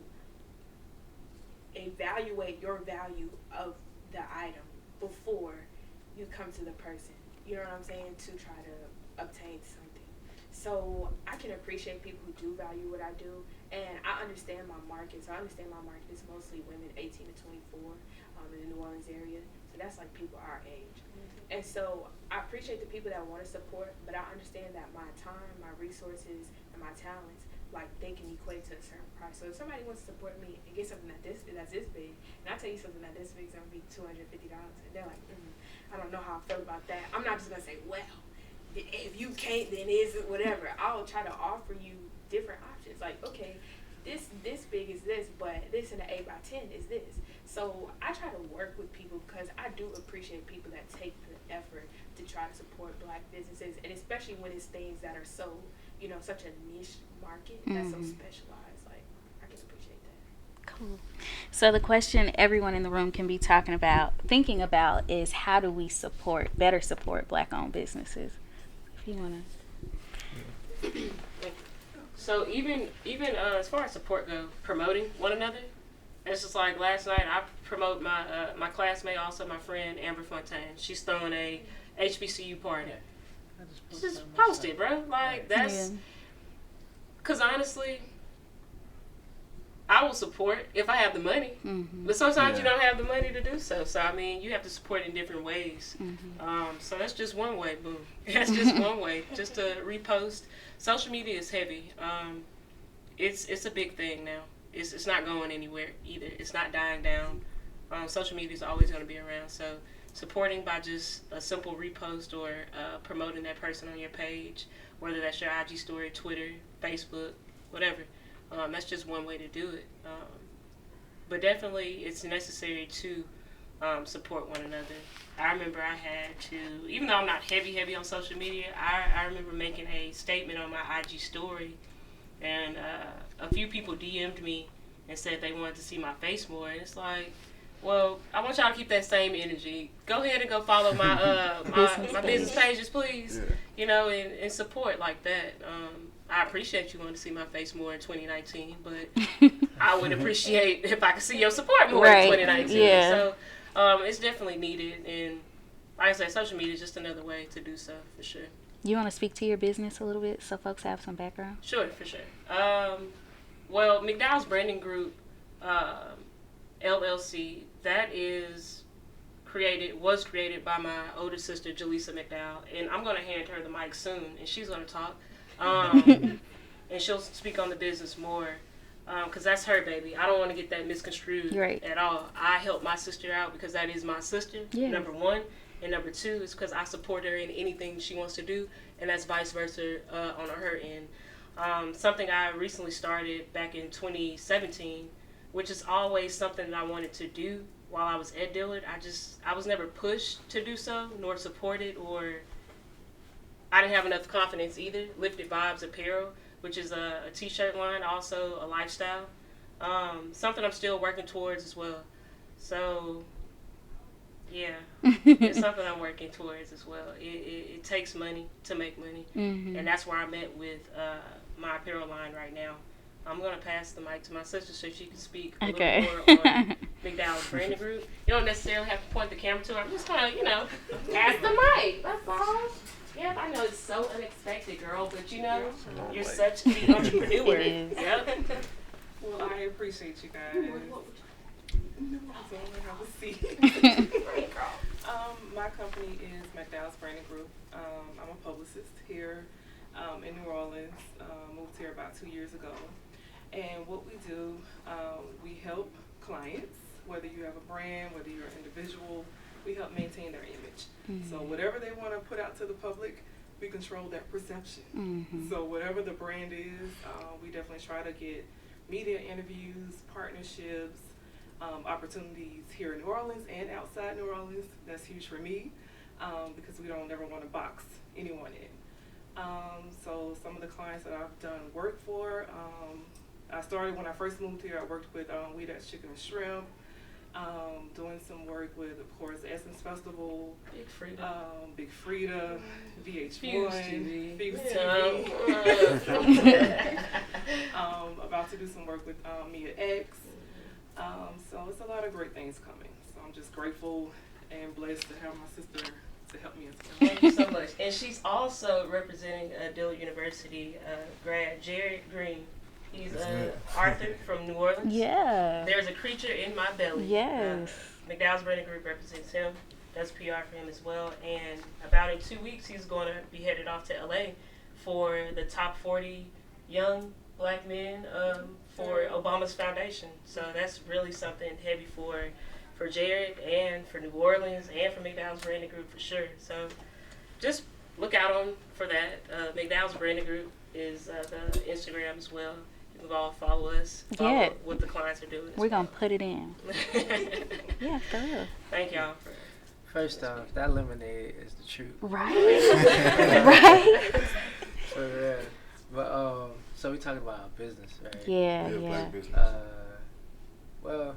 evaluate your value of the item before you come to the person. You know what I'm saying? To try to obtain something. so I can appreciate people who do value what I do, and I understand my market. So I understand my market is mostly women 18 to 24 in the New Orleans area. So that's like people our age. And so I appreciate the people that want to support, but I understand that my time, my resources, and my talents, like, they can equate to a certain price. So if somebody wants to support me and get something that's this big, and I tell you something that this big is going to be $250, and they're like, I don't know how I feel about that. I'm not just going to say, well, if you can't, then is it whatever. I'll try to offer you different options. Like, okay, this big is this, but this in the 8x10 is this. So I try to work with people because I do appreciate people that take the effort to try to support Black businesses, and especially when it's things that are so, such a niche market that's so specialized. Like, I can appreciate that. Cool. So the question everyone in the room can be thinking about is, how do we better support Black-owned businesses? If you want to. So even as far as support go, promoting one another, it's just like last night I promote my classmate, also my friend Amber Fontaine. She's throwing a HBCU party. Just post it, bro. Like, that's because honestly, I will support if I have the money, but sometimes you don't have the money to do so. So I mean, you have to support in different ways. So that's just one way. Boom. That's just one way. Just to repost. Social media is heavy. It's a big thing now. It's not going anywhere either. It's not dying down. Social media is always going to be around. So supporting by just a simple repost or promoting that person on your page, whether that's your IG story, Twitter, Facebook, whatever. That's just one way to do it. But definitely it's necessary to support one another. I remember I had to, even though I'm not heavy on social media, I remember making a statement on my IG story, and a few people DM'd me and said they wanted to see my face more. And it's like, well, I want y'all to keep that same energy. Go ahead and go follow my my business pages, please. Yeah. And support like that. I appreciate you wanting to see my face more in 2019, but I would appreciate if I could see your support more in 2019. Yeah. So it's definitely needed, and like I said, social media is just another way to do so, for sure. You want to speak to your business a little bit so folks have some background? Sure, for sure. Well, McDowell's Branding Group, LLC, that was created by my older sister, Jaleesa McDowell, and I'm going to hand her the mic soon, and she's going to talk. And she'll speak on the business more, because that's her baby. I don't want to get that misconstrued at all. I help my sister out because that is my sister, number one. And number two is because I support her in anything she wants to do, and that's vice versa on her end. Something I recently started back in 2017, which is always something that I wanted to do while I was at Dillard. I was never pushed to do so, nor supported, or I didn't have enough confidence either. Lifted Vibes Apparel, which is a t-shirt line, also a lifestyle. Something I'm still working towards as well. So, yeah, it's something I'm working towards as well. It takes money to make money, and that's where I'm at with my apparel line right now. I'm going to pass the mic to my sister so she can speak a little more on McDowell's Branding Group. You don't necessarily have to point the camera to her. I'm just kind of, pass the mic. That's all. Yeah, I know it's so unexpected, girl, but you're such the entrepreneur. Yep. Well, I appreciate you guys. My company is McDowell's Branding Group. I'm a publicist here in New Orleans. Moved here about 2 years ago. And what we do, we help clients, whether you have a brand, whether you're an individual, we help maintain their image. So whatever they want to put out to the public, we control that perception. So whatever the brand is, we definitely try to get media interviews, partnerships, opportunities here in New Orleans and outside New Orleans. That's huge for me because we don't ever want to box anyone in. So some of the clients that I've done work for, I started when I first moved here. I worked with We That's Chicken and Shrimp, doing some work with, of course, Essence Festival, Big Frida, VH1, Fuse TV. About to do some work with Mia X. So it's a lot of great things coming. So I'm just grateful and blessed to have my sister to help me as well. Thank you so much. And she's also representing Dillard University grad Jared Green. He's Arthur from New Orleans. Yeah. There's a creature in my belly. Yes. McDowell's Branding Group represents him. Does PR for him as well. And about in 2 weeks, he's going to be headed off to LA for the top 40 young black men for Obama's foundation. So that's really something heavy for Jared and for New Orleans and for McDowell's Branding Group for sure. So just look out for that. McDowell's Branding Group is the Instagram as well. You can all follow us, follow what the clients are doing. We're going to put it in. Yeah, for real. Thank y'all for First off, that lemonade is the truth. Right. Right. For real. But so we talking about our business, right? Yeah. Black business. Well,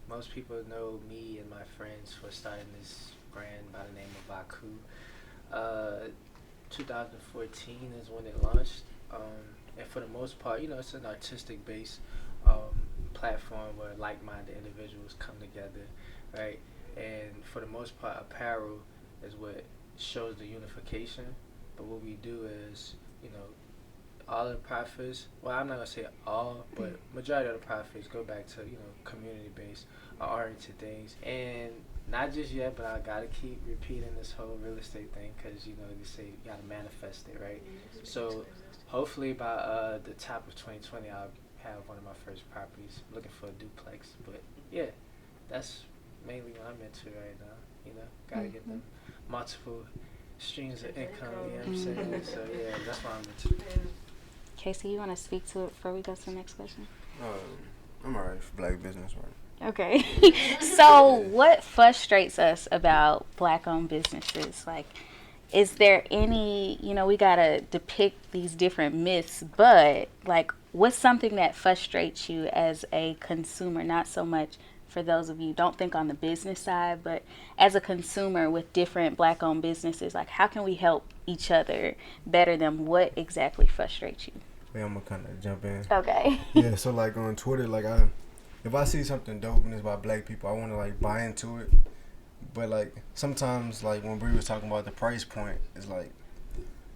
most people know me and my friends for starting this brand by the name of Baku. 2014 is when it launched. And for the most part, it's an artistic based platform where like-minded individuals come together, right? And for the most part, apparel is what shows the unification. But what we do is, all of the profits, well, I'm not going to say all, but majority of the profits go back to, community-based or oriented things. And not just yet, but I got to keep repeating this whole real estate thing because, they say you got to manifest it, right? So hopefully by the top of 2020, I'll have one of my first properties. I'm looking for a duplex. But, yeah, that's mainly what I'm into right now. Got to get them multiple streams of income, you know what I'm saying? So, yeah, that's what I'm into. Casey, you want to speak to it before we go to the next question? I'm alright for black business, right? Okay. So what frustrates us about black-owned businesses? Like, is there any, we got to depict these different myths, but, like, what's something that frustrates you as a consumer? Not so much for those of you, don't think on the business side, but as a consumer with different black-owned businesses, like, how can we help each other better them? What exactly frustrates you? Yeah, I'm gonna kind of jump in. Okay. Yeah, so like on Twitter, like if I see something dope and it's by black people, I want to like buy into it. But like sometimes, like when Bree was talking about the price point, it's like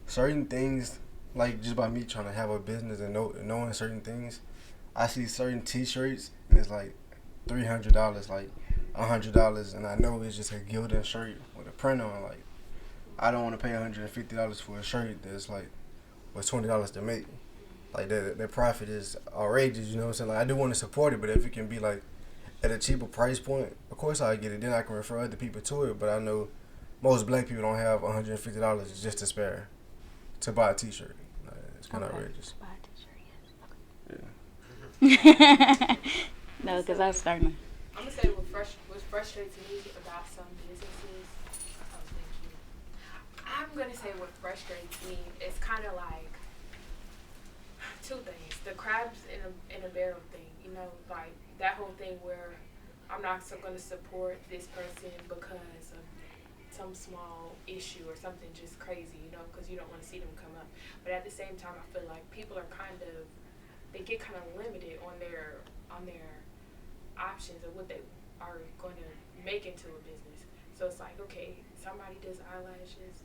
certain things, like just by me trying to have a business and knowing certain things, I see certain T-shirts and it's like $300, like $100, and I know it's just a Gildan shirt with a print on. Like I don't want to pay $150 for a shirt that's like was $20 to make. Like that profit is outrageous, you know what I'm saying? Like I do want to support it, but if it can be like at a cheaper price point, of course I get it. Then I can refer other people to it. But I know most black people don't have $150 just to spare to buy a T-shirt. Like, it's kind of outrageous. Buy a T-shirt, yes. Okay. Yeah. No, because I was starting. I'm gonna say what frustrates me about some businesses. I'm gonna say what frustrates me is kind of like two things: the crabs in a barrel thing. Like that whole thing where I'm not going to support this person because of some small issue or something just crazy, because you don't want to see them come up. But at the same time, I feel like people are they get kind of limited on their options of what they are going to make into a business. So it's like, okay, somebody does eyelashes.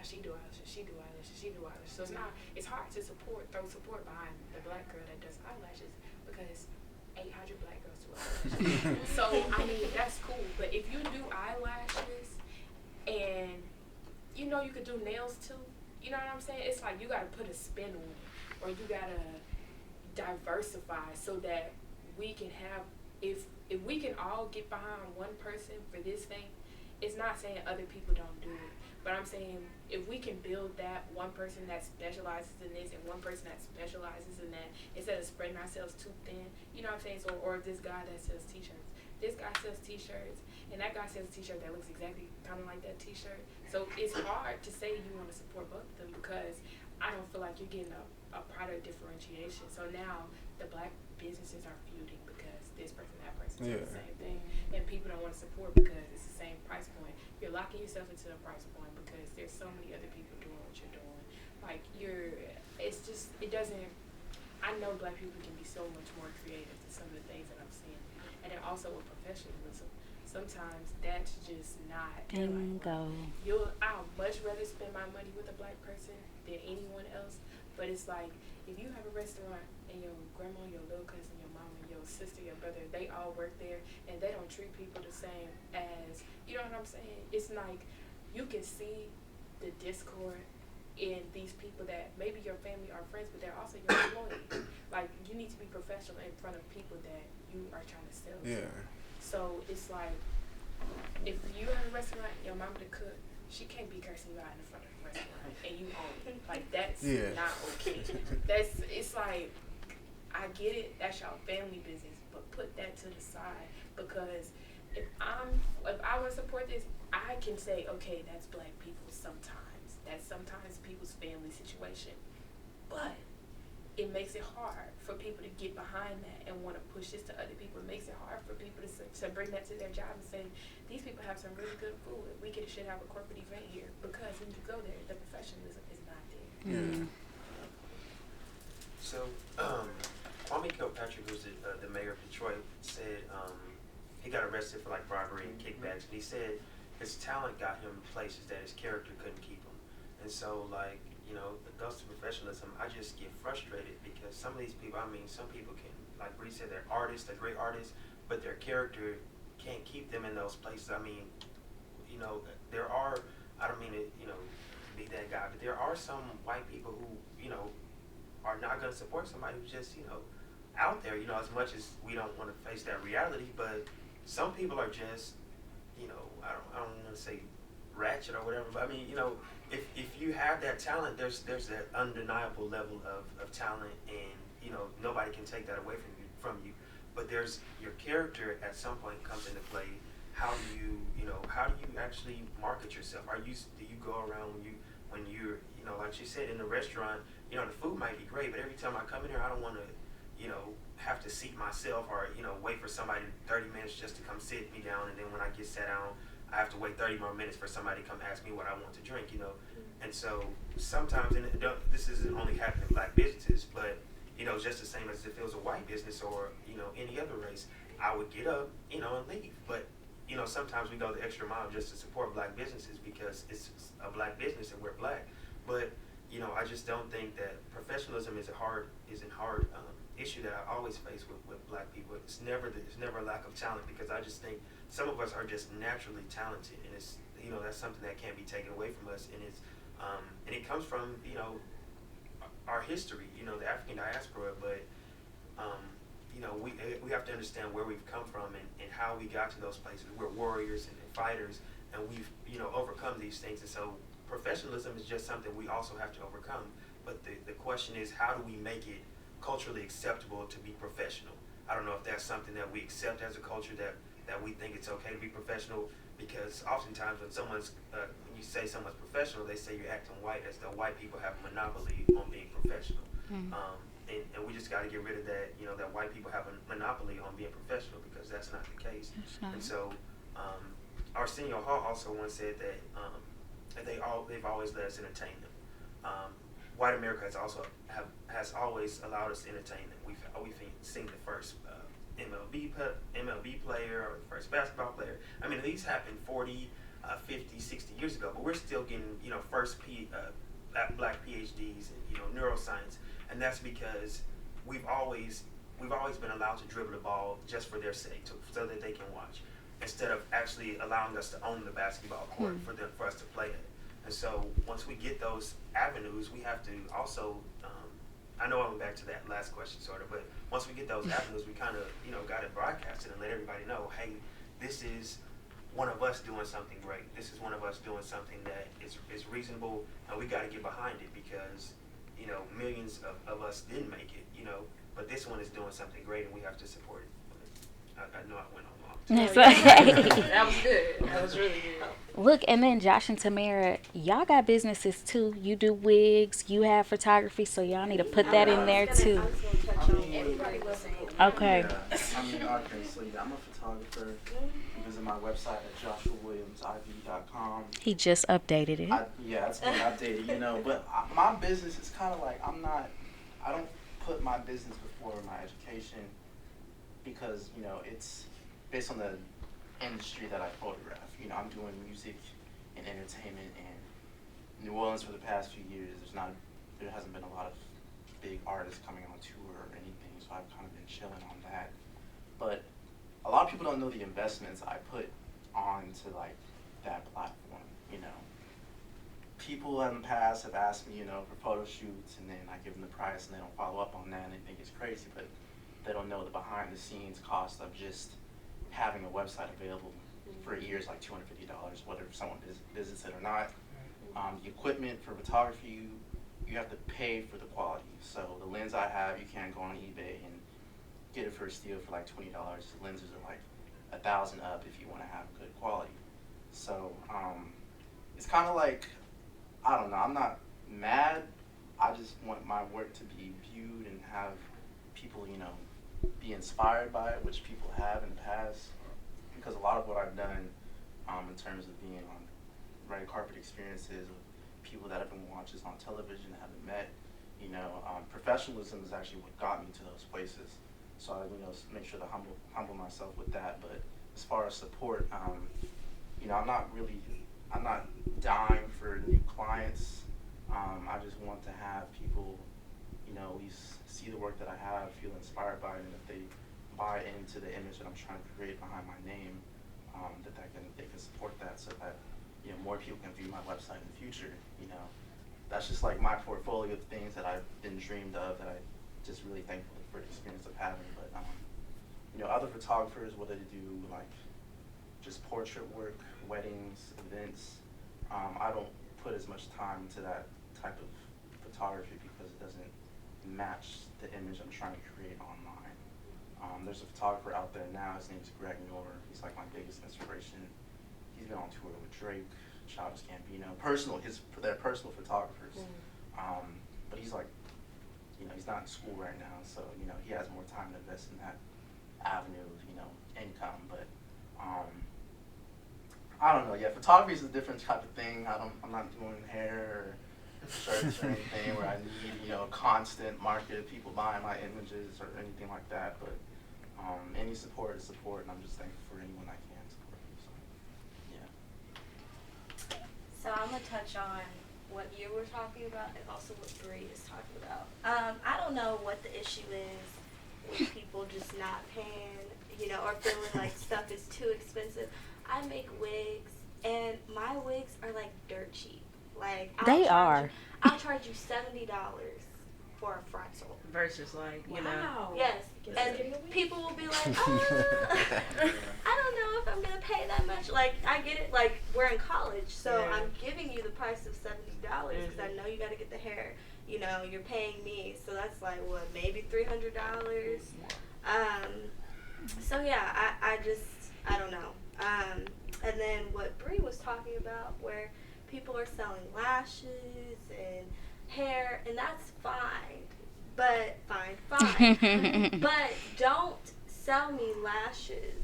She do eyelashes, she do eyelashes, she do eyelashes. So it's hard to throw support behind the black girl that does eyelashes because 800 black girls do eyelashes. So, I mean, that's cool. But if you do eyelashes and, you could do nails too, you know what I'm saying? It's like you got to put a spin on it or you got to diversify so that we can have, if we can all get behind one person for this thing, it's not saying other people don't do it. But I'm saying if we can build that one person that specializes in this and one person that specializes in that, instead of spreading ourselves too thin, you know what I'm saying? So, or this guy that sells T-shirts. This guy sells T-shirts, and that guy sells a T-shirt that looks exactly kind of like that T-shirt. So it's hard to say you want to support both of them because I don't feel like you're getting a product differentiation. So now the black businesses are feuding because this person, that person does the same thing, and people don't want to support because it's the same price point. You're locking yourself into a price point because there's so many other people doing what you're doing. Like it doesn't. I know black people can be so much more creative than some of the things that I'm seeing, and then also with professionalism. sometimes that's just not. Bingo. I'll much rather spend my money with a black person than anyone else. But it's like, if you have a restaurant and your grandma, your little cousin, your mama, your sister, your brother, they all work there, and they don't treat people the same as, you know what I'm saying? It's like, you can see the discord in these people that maybe your family are friends, but they're also your employees. Like, you need to be professional in front of people that you are trying to sell to. Yeah. So it's like, if you have a restaurant, your mama the cook, she can't be cursing you out in front of the restaurant, and you own it. Like, that's not okay. It's like, I get it, that's your family business, but put that to the side, because if I want to support this, I can say, okay, that's black people sometimes. That's sometimes people's family situation. But it makes it hard for people to get behind that and want to push this to other people. It makes it hard for people to bring that to their job and say, these people have some really good food. We should have a corporate event here, because when you go there, the professionalism is not there. Mm. So, Kwame Kilpatrick, who's the mayor of Detroit, said he got arrested for like bribery and kickbacks, and he said his talent got him places that his character couldn't keep him. And so, like, you know, it goes to professionalism. I just get frustrated because some of these people, I mean, some people can, like Bree said, they're artists, they're great artists, but their character can't keep them in those places. I mean, you know, there are, I don't mean to, you know, be that guy, but there are some white people who, you know, are not going to support somebody who's just, you know, out there, you know, as much as we don't want to face that reality, but some people are just, you know, I don't want to say ratchet or whatever, but I mean, you know, if you have that talent, there's that undeniable level of talent, and, you know, nobody can take that away from you. But there's your character at some point comes into play. How do you actually market yourself? Do you go around when you're, you know, like she said, in the restaurant, you know, the food might be great, but every time I come in here, I don't want to, you know, have to seat myself or, you know, wait for somebody 30 minutes just to come sit me down, and then when I get sat down, I have to wait 30 more minutes for somebody to come ask me what I want to drink, you know. And so sometimes, and this isn't only happening in black businesses, but, you know, just the same as if it was a white business or, you know, any other race, I would get up, you know, and leave. But, you know, sometimes we go the extra mile just to support black businesses because it's a black business and we're black. But, you know, I just don't think that professionalism is a hard issue that I always face with black people. It's never a lack of talent, because I just think some of us are just naturally talented, and it's, you know, that's something that can't be taken away from us, and it's and it comes from, you know, our history, you know, the African diaspora, but you know, we have to understand where we've come from and how we got to those places. We're warriors and fighters, and we've, you know, overcome these things, and so professionalism is just something we also have to overcome. But the question is, how do we make it culturally acceptable to be professional? I don't know if that's something that we accept as a culture, that we think it's okay to be professional, because oftentimes when when you say someone's professional, they say you're acting white, as though white people have a monopoly on being professional. Mm-hmm. And we just got to get rid of that, you know, that white people have a monopoly on being professional, because that's not the case. And so Arsenio Hall also once said that they've always let us entertain them. White America has always allowed us to entertain them. We've seen the first MLB player or the first basketball player. I mean, these happened 40, 50, 60 years ago, but we're still getting, you know, first black PhDs in, you know, neuroscience, and that's because we've always been allowed to dribble the ball just for their sake, so that they can watch, instead of actually allowing us to own the basketball court for us to play it. And so once we get those avenues, we have to also, I know I went back to that last question sort of, but once we get those avenues, we kind of, you know, got it broadcasted and let everybody know, hey, this is one of us doing something great. This is one of us doing something that is reasonable, and we got to get behind it, because, you know, millions of us didn't make it, you know, but this one is doing something great, and we have to support it. I know I went on long. That's okay. That was good. That was really good. Look, and then Josh and Tamera, y'all got businesses too. You do wigs, you have photography, so y'all need to put that in there too. Okay. Yeah, I mean, obviously, I'm a photographer. You visit my website at joshuawilliamsiv.com. He just updated it. It's been updated, you know, but my business is kind of like, I don't put my business before my education, because, you know, it's based on the industry that I photograph. You know, I'm doing music and entertainment, and New Orleans for the past few years, there hasn't been a lot of big artists coming on tour or anything, so I've kind of been chilling on that. But a lot of people don't know the investments I put onto like that platform. You know, people in the past have asked me, you know, for photo shoots, and then I give them the price, and they don't follow up on that, and they think it's crazy, but they don't know the behind the scenes cost of just having a website available for a year is like $250, whether someone visits it or not. The equipment for photography, you have to pay for the quality. So the lens I have, you can't go on eBay and get it for a steal for like $20. The lenses are like $1,000 up if you want to have good quality. So it's kind of like, I don't know, I'm not mad. I just want my work to be viewed and have people, you know, be inspired by it, which people have in the past. Because a lot of what I've done in terms of being on red carpet experiences with people that have been watching on television, haven't met, you know, professionalism is actually what got me to those places. So I, you know, make sure to humble myself with that. But as far as support, you know, I'm not dying for new clients. I just want to have people, you know, at least see the work that I have, feel inspired by it, and if they buy into the image that I'm trying to create behind my name, they can support that, so that, you know, more people can view my website in the future. You know, that's just like my portfolio of things that I've been dreamed of, that I just really thankful for the experience of having. But you know, other photographers, whether they do like just portrait work, weddings, events, I don't put as much time into that type of photography because it doesn't match the image I'm trying to create online. There's a photographer out there now, his name is Greg Noor. He's like my biggest inspiration. He's been on tour with Drake, Childish Gambino, they're personal photographers. But he's like, you know, he's not in school right now, so, you know, he has more time to invest in that avenue of, you know, income. But I don't know, yeah, photography is a different type of thing. I'm not doing hair or shirts or anything where I need, you know, a constant market of people buying my images or anything like that. But any support is support, and I'm just thankful for anyone I can support. So, yeah. So I'm gonna touch on what you were talking about and also what Bree is talking about. I don't know what the issue is with people just not paying, you know, or feeling like stuff is too expensive. I make wigs, and my wigs are like dirt cheap. Like I'll charge you $70 for a frontal. Versus like, you know. Yes. And people will be like, I don't know if I'm going to pay that much. Like, I get it. Like, we're in college, so I'm giving you the price of $70 because I know you got to get the hair. You know, you're paying me. So that's like, what, maybe $300? So, yeah, I don't know. And then what Bree was talking about, where people are selling lashes and hair, and that's fine. But fine. But don't sell me lashes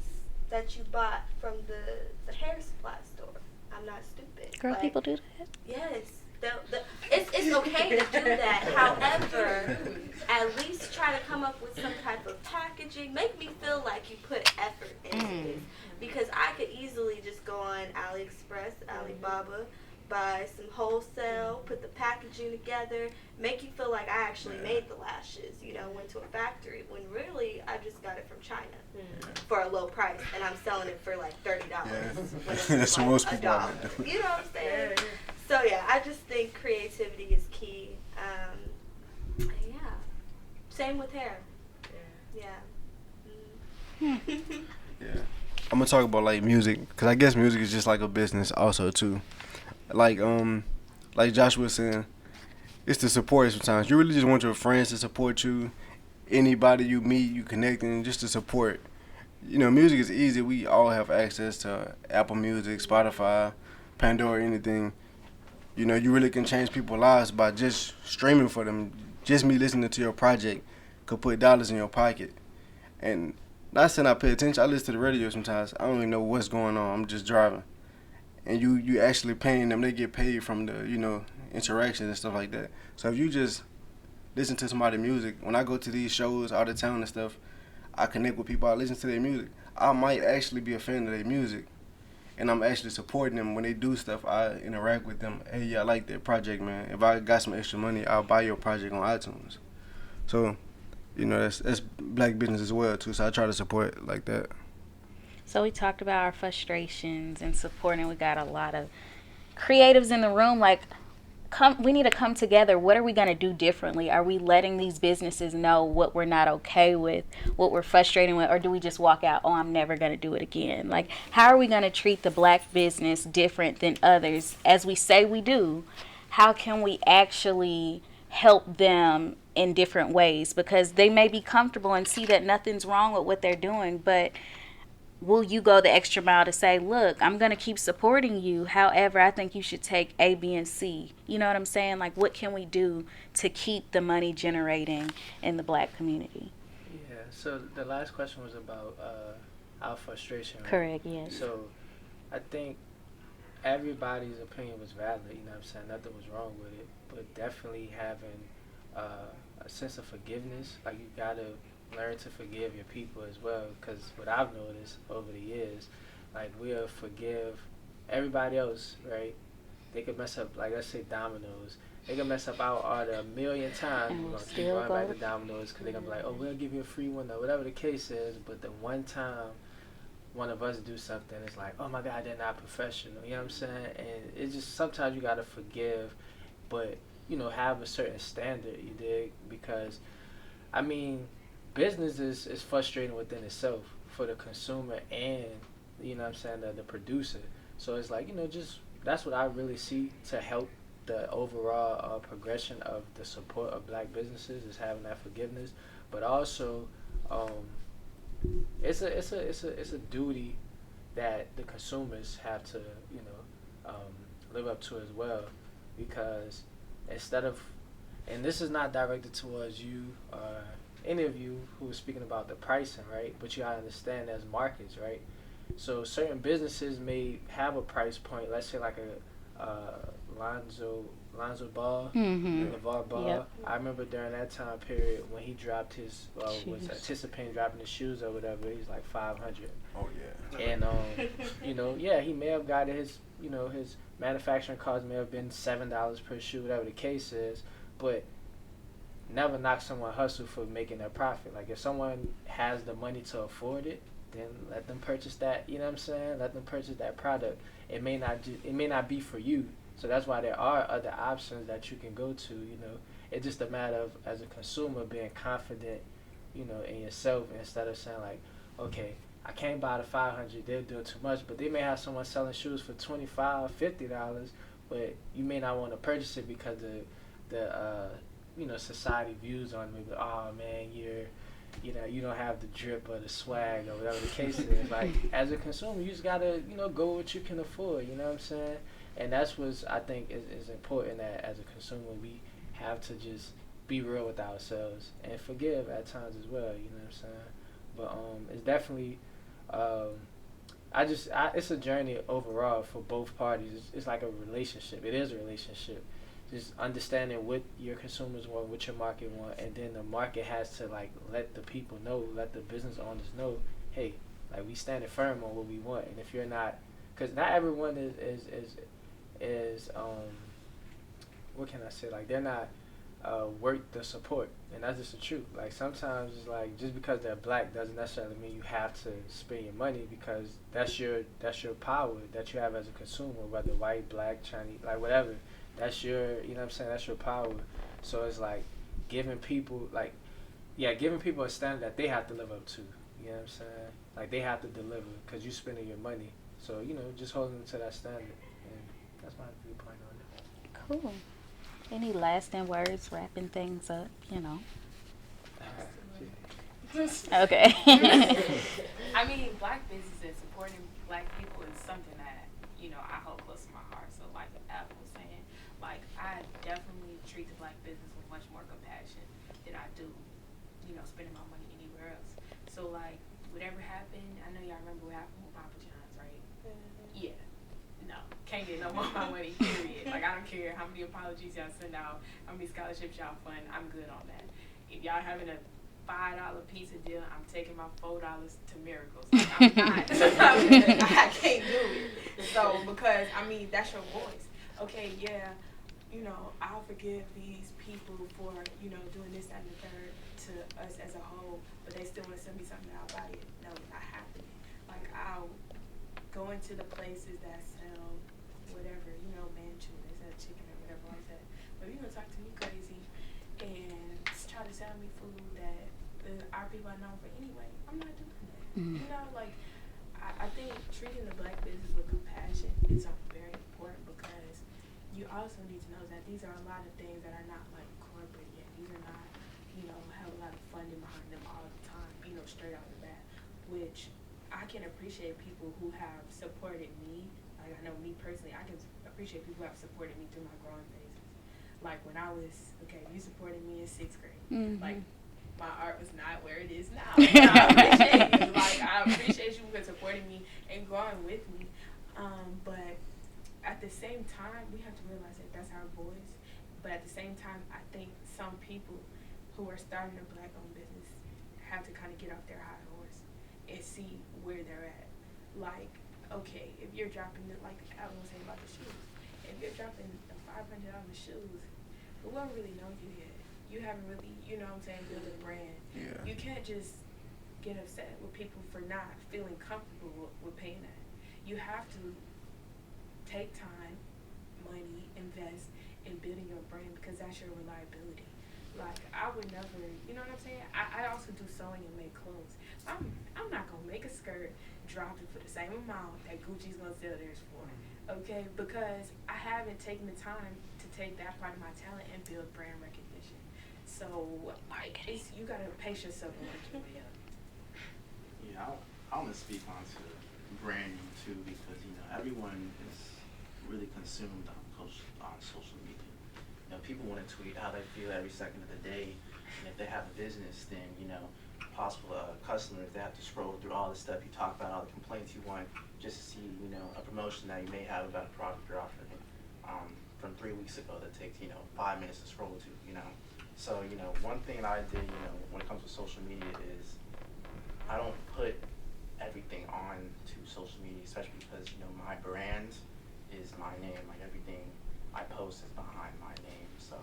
that you bought from the hair supply store. I'm not stupid. Girl, like, people do that. Yes. It's okay to do that. However, at least try to come up with some type of packaging. Make me feel like you put effort into this. Because I could easily just go on AliExpress, Alibaba, buy some wholesale, put the packaging together, make you feel like I actually made the lashes, you know, went to a factory, when really I just got it from China for a low price, and I'm selling it for like $30 when it's That's like most people $1. You know what I'm saying? So yeah, I just think creativity is key. And yeah, same with hair. Yeah. Yeah. I'm gonna talk about like music, cause I guess music is just like a business also too. Like Joshua was saying, it's the support sometimes. You really just want your friends to support you, anybody you meet, you connecting, just to support. You know, music is easy. We all have access to Apple Music, Spotify, Pandora, anything. You know, you really can change people's lives by just streaming for them. Just me listening to your project could put dollars in your pocket. And not saying I pay attention, I listen to the radio sometimes. I don't even know what's going on. I'm just driving. And you actually paying them. They get paid from the, you know, interactions and stuff like that. So if you just listen to somebody's music, when I go to these shows out of town and stuff, I connect with people, I listen to their music, I might actually be a fan of their music. And I'm actually supporting them when they do stuff. I interact with them. Hey, yeah, I like that project, man. If I got some extra money, I'll buy your project on iTunes. So, you know, that's black business as well, too. So I try to support it like that. So we talked about our frustrations and supporting. We got a lot of creatives in the room. Like, we need to come together. What are we going to do differently? Are we letting these businesses know what we're not okay with, what we're frustrated with, or do we just walk out, oh, I'm never going to do it again? Like, how are we going to treat the black business different than others? As we say we do, how can we actually help them in different ways? Because they may be comfortable and see that nothing's wrong with what they're doing, but will you go the extra mile to say, look, I'm going to keep supporting you. However, I think you should take A, B, and C. You know what I'm saying? Like, what can we do to keep the money generating in the black community? Yeah, so the last question was about our frustration. Right? Correct, yes. So I think everybody's opinion was valid, you know what I'm saying? Nothing was wrong with it. But definitely having a sense of forgiveness. Like, you got to learn to forgive your people as well, because what I've noticed over the years, like, we'll forgive everybody else, right? They could mess up, like, let's say Domino's. They could mess up our order a million times. We're going to keep going back to Domino's because they're going to be like, oh, we'll give you a free one, or whatever the case is. But the one time one of us do something, it's like, oh my God, they're not professional. You know what I'm saying? And it's just, sometimes you got to forgive, but, you know, have a certain standard, you dig? Because, I mean, business is frustrating within itself for the consumer and, you know what I'm saying, the producer. So it's like, you know, just, that's what I really see to help the overall progression of the support of black businesses, is having that forgiveness. But also, it's a duty that the consumers have to, you know, live up to as well, because instead of, and this is not directed towards you, any of you who are speaking about the pricing, right? But you gotta understand there's markets, right? So certain businesses may have a price point. Let's say like a Lonzo Ball, LeVar Ball. Yep. I remember during that time period when he dropped his, was anticipating dropping his shoes or whatever. He's like 500. Oh yeah. And you know, yeah, he may have got his, you know, his manufacturing cost may have been $7 per shoe, whatever the case is, but never knock someone hustle for making their profit. Like, if someone has the money to afford it, then let them purchase that. You know what I'm saying? Let them purchase that product. It may not be for you. So that's why there are other options that you can go to. You know, it's just a matter of, as a consumer, being confident, you know, in yourself, instead of saying like, okay, I can't buy the 500. They're doing too much. But they may have someone selling shoes for $25, $50, but you may not want to purchase it because the you know, society views on me, but oh man, you know, you don't have the drip or the swag or whatever the case is. Like, as a consumer, you just gotta, you know, go what you can afford. You know what I'm saying? And that's what I think is important, that as a consumer we have to just be real with ourselves and forgive at times as well. You know what I'm saying? But it's definitely it's a journey overall for both parties. It's like a relationship. It is a relationship. Just understanding what your consumers want, what your market want, and then the market has to, like, let the people know, let the business owners know, hey, like, we standing firm on what we want. And if you're not, because not everyone is what can I say? Like, they're not worth the support, and that's just the truth. Like, sometimes it's like, just because they're black doesn't necessarily mean you have to spend your money, because that's your power that you have as a consumer, whether white, black, Chinese, like whatever. That's your, you know what I'm saying, that's your power. So it's like giving people, like, yeah, giving people a standard that they have to live up to. You know what I'm saying? Like, they have to deliver because you're spending your money. So, you know, just holding them to that standard. And that's my viewpoint on it. Cool. Any lasting words, wrapping things up, you know? Okay. I mean, black business and supporting black people is something that, you know, I hold close to my heart. So, like Apple was saying, like, I definitely treat the black business with much more compassion than I do, you know, spending my money anywhere else. So, like, whatever happened, I know y'all remember what happened with Papa John's, right? Yeah. No, can't get no more of my money, period. Like, I don't care how many apologies y'all send out, how many scholarships y'all fund, I'm good on that. If y'all having a $5 pizza deal, I'm taking my $4 to Miracles. Like, I'm not. I can't do it. So, because, I mean, that's your voice. Okay, yeah, you know, I'll forgive these people for, you know, doing this, that, and the third to us as a whole, but they still want to send me something out about it. No, not happening. Like, I'll go into the places that sell whatever, you know, manchu, they sell chicken or whatever like that. But if you're going to talk to me crazy and try to sell me food that our people are known for anyway, I'm not doing that. You know, like, I think treating the black business with compassion is something very important, because you also need to know that these are a lot of things that are not like corporate yet. These are not, you know, have a lot of funding behind them all the time, you know, straight out the bat, which I can appreciate people who have supported me. Like, I know me personally, I can appreciate people who have supported me through my growing phases. Like, when I was, okay, you supported me in 6th grade. Like, my art was not where it is now. I appreciate you. Like, I appreciate you for supporting me and growing with me. But at the same time, we have to realize that that's our voice. But at the same time, I think some people who are starting a black-owned business have to kind of get off their high horse and see where they're at. Like, okay, if you're dropping it, like Alvin was saying about the shoes, if you're dropping the $500 shoes, who don't really know you yet? You haven't really, you know what I'm saying, built a brand. Yeah. You can't just get upset with people for not feeling comfortable with paying that. You have to take time, money, invest in building your brand, because that's your reliability. Like, I would never, you know what I'm saying? I also do sewing and make clothes. I'm not going to make a skirt, drop it for the same amount that Gucci's going to sell theirs for, okay? Because I haven't taken the time to take that part of my talent and build brand recognition. So, you got to pace yourself and work your way up. Yeah, I want to speak on to branding too, because, you know, everyone is really consumed on social media. You know, people want to tweet how they feel every second of the day, and if they have a business, then, you know, possible customers, they have to scroll through all the stuff you talk about, all the complaints you want, just to see, you know, a promotion that you may have about a product you're offering from 3 weeks ago that takes, you know, 5 minutes to scroll to, you know. So, you know, one thing I did, you know, when it comes to social media is I don't put everything on to social media, especially because, you know, my brand is my name. Like, everything I post is behind my name. So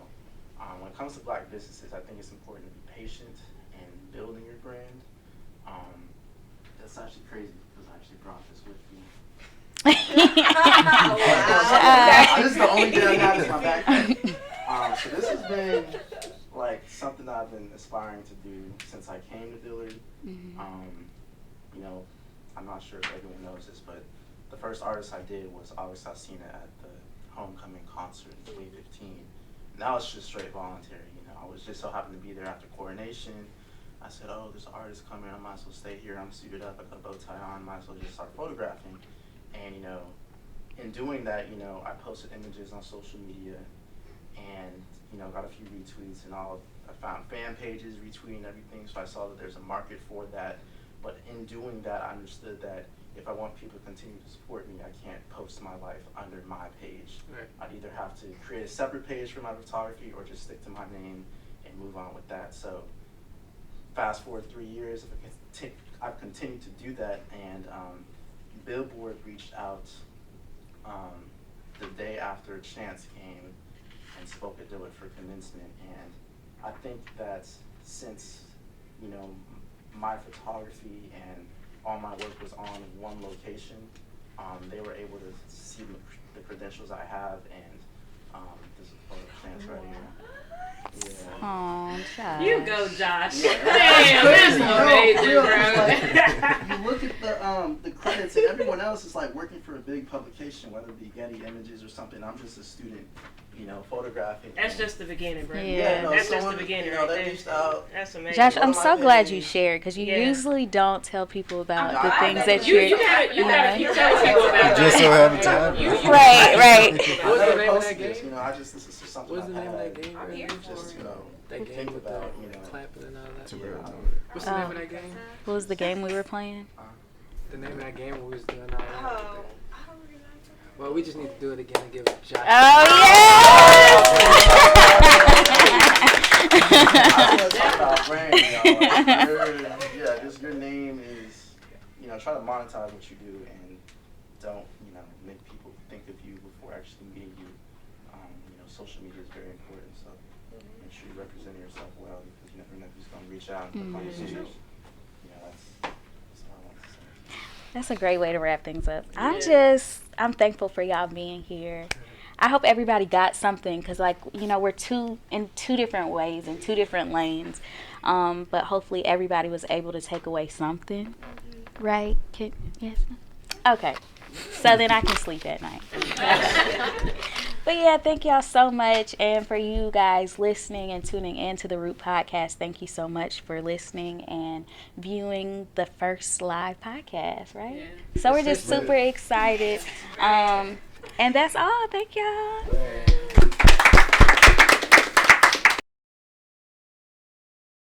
when it comes to black businesses, I think it's important to be patient in building your brand. That's actually crazy, because I actually brought this with me. This is the only thing I got in my backpack. So this has been like something I've been aspiring to do since I came to Dillard. You know, I'm not sure if everyone knows this, but the first artist I did was August Alsina at the homecoming concert in 2015. And that was just straight voluntary. You know, I was just so happened to be there after coronation. I said, oh, there's an artist coming, I might as well stay here. I'm suited up, I got a bow tie on, might as well just start photographing. And, you know, in doing that, you know, I posted images on social media and, you know, got a few retweets and all. I found fan pages retweeting everything, so I saw that there's a market for that. But in doing that, I understood that if I want people to continue to support me, I can't post my life under my page. Right. I'd either have to create a separate page for my photography or just stick to my name and move on with that. So fast forward 3 years, I've continued to do that, and Billboard reached out the day after Chance came and spoke at Dillard for commencement. And I think that since, you know, my photography and all my work was on one location, they were able to see the credentials I have, and this is a photo of Chance right here. Yeah. Aw, Josh. You go, Josh. Yeah. Damn, that's amazing, bro. You look at the credits, and everyone else is like working for a big publication, whether it be Getty Images or something. I'm just a student, you know, photographing. That's just the beginning, bro. Yeah, no, that's just the beginning, you know, right they there. reached out. That's amazing. Josh, I'm so glad you pages. shared, because you Yeah. usually don't tell people about No, the I things never that do. you're. You gotta keep telling people about Just that. so have time. Right. What's the name of that This, game? you know, I just, this is just something What's the I've name of had. that game? I'm here for Just, you know, That game think with about, the you know. clapping and all that. Yeah. What's the name of that game? What was the game we were playing? The name of that game we was doing all that. I don't remember. Well, we just need to do it again and give Josh. Oh, yeah! I want to talk about branding, y'all. Yeah, just your name is, try to monetize what you do and don't, make people think of you before actually meeting you. Social media is very important, so make sure you represent yourself well because you never know who's going to reach out and find you. That's what I want to say. That's a great way to wrap things up. I'm thankful for y'all being here. I hope everybody got something because, we're in two different ways, in two different lanes. But hopefully everybody was able to take away something. Right? Yes? Okay. So then I can sleep at night. But yeah, thank y'all so much. And for you guys listening and tuning in to the Root Podcast, thank you so much for listening and viewing the first live podcast, right? Yeah. So we're just super excited. And that's all. Thank y'all.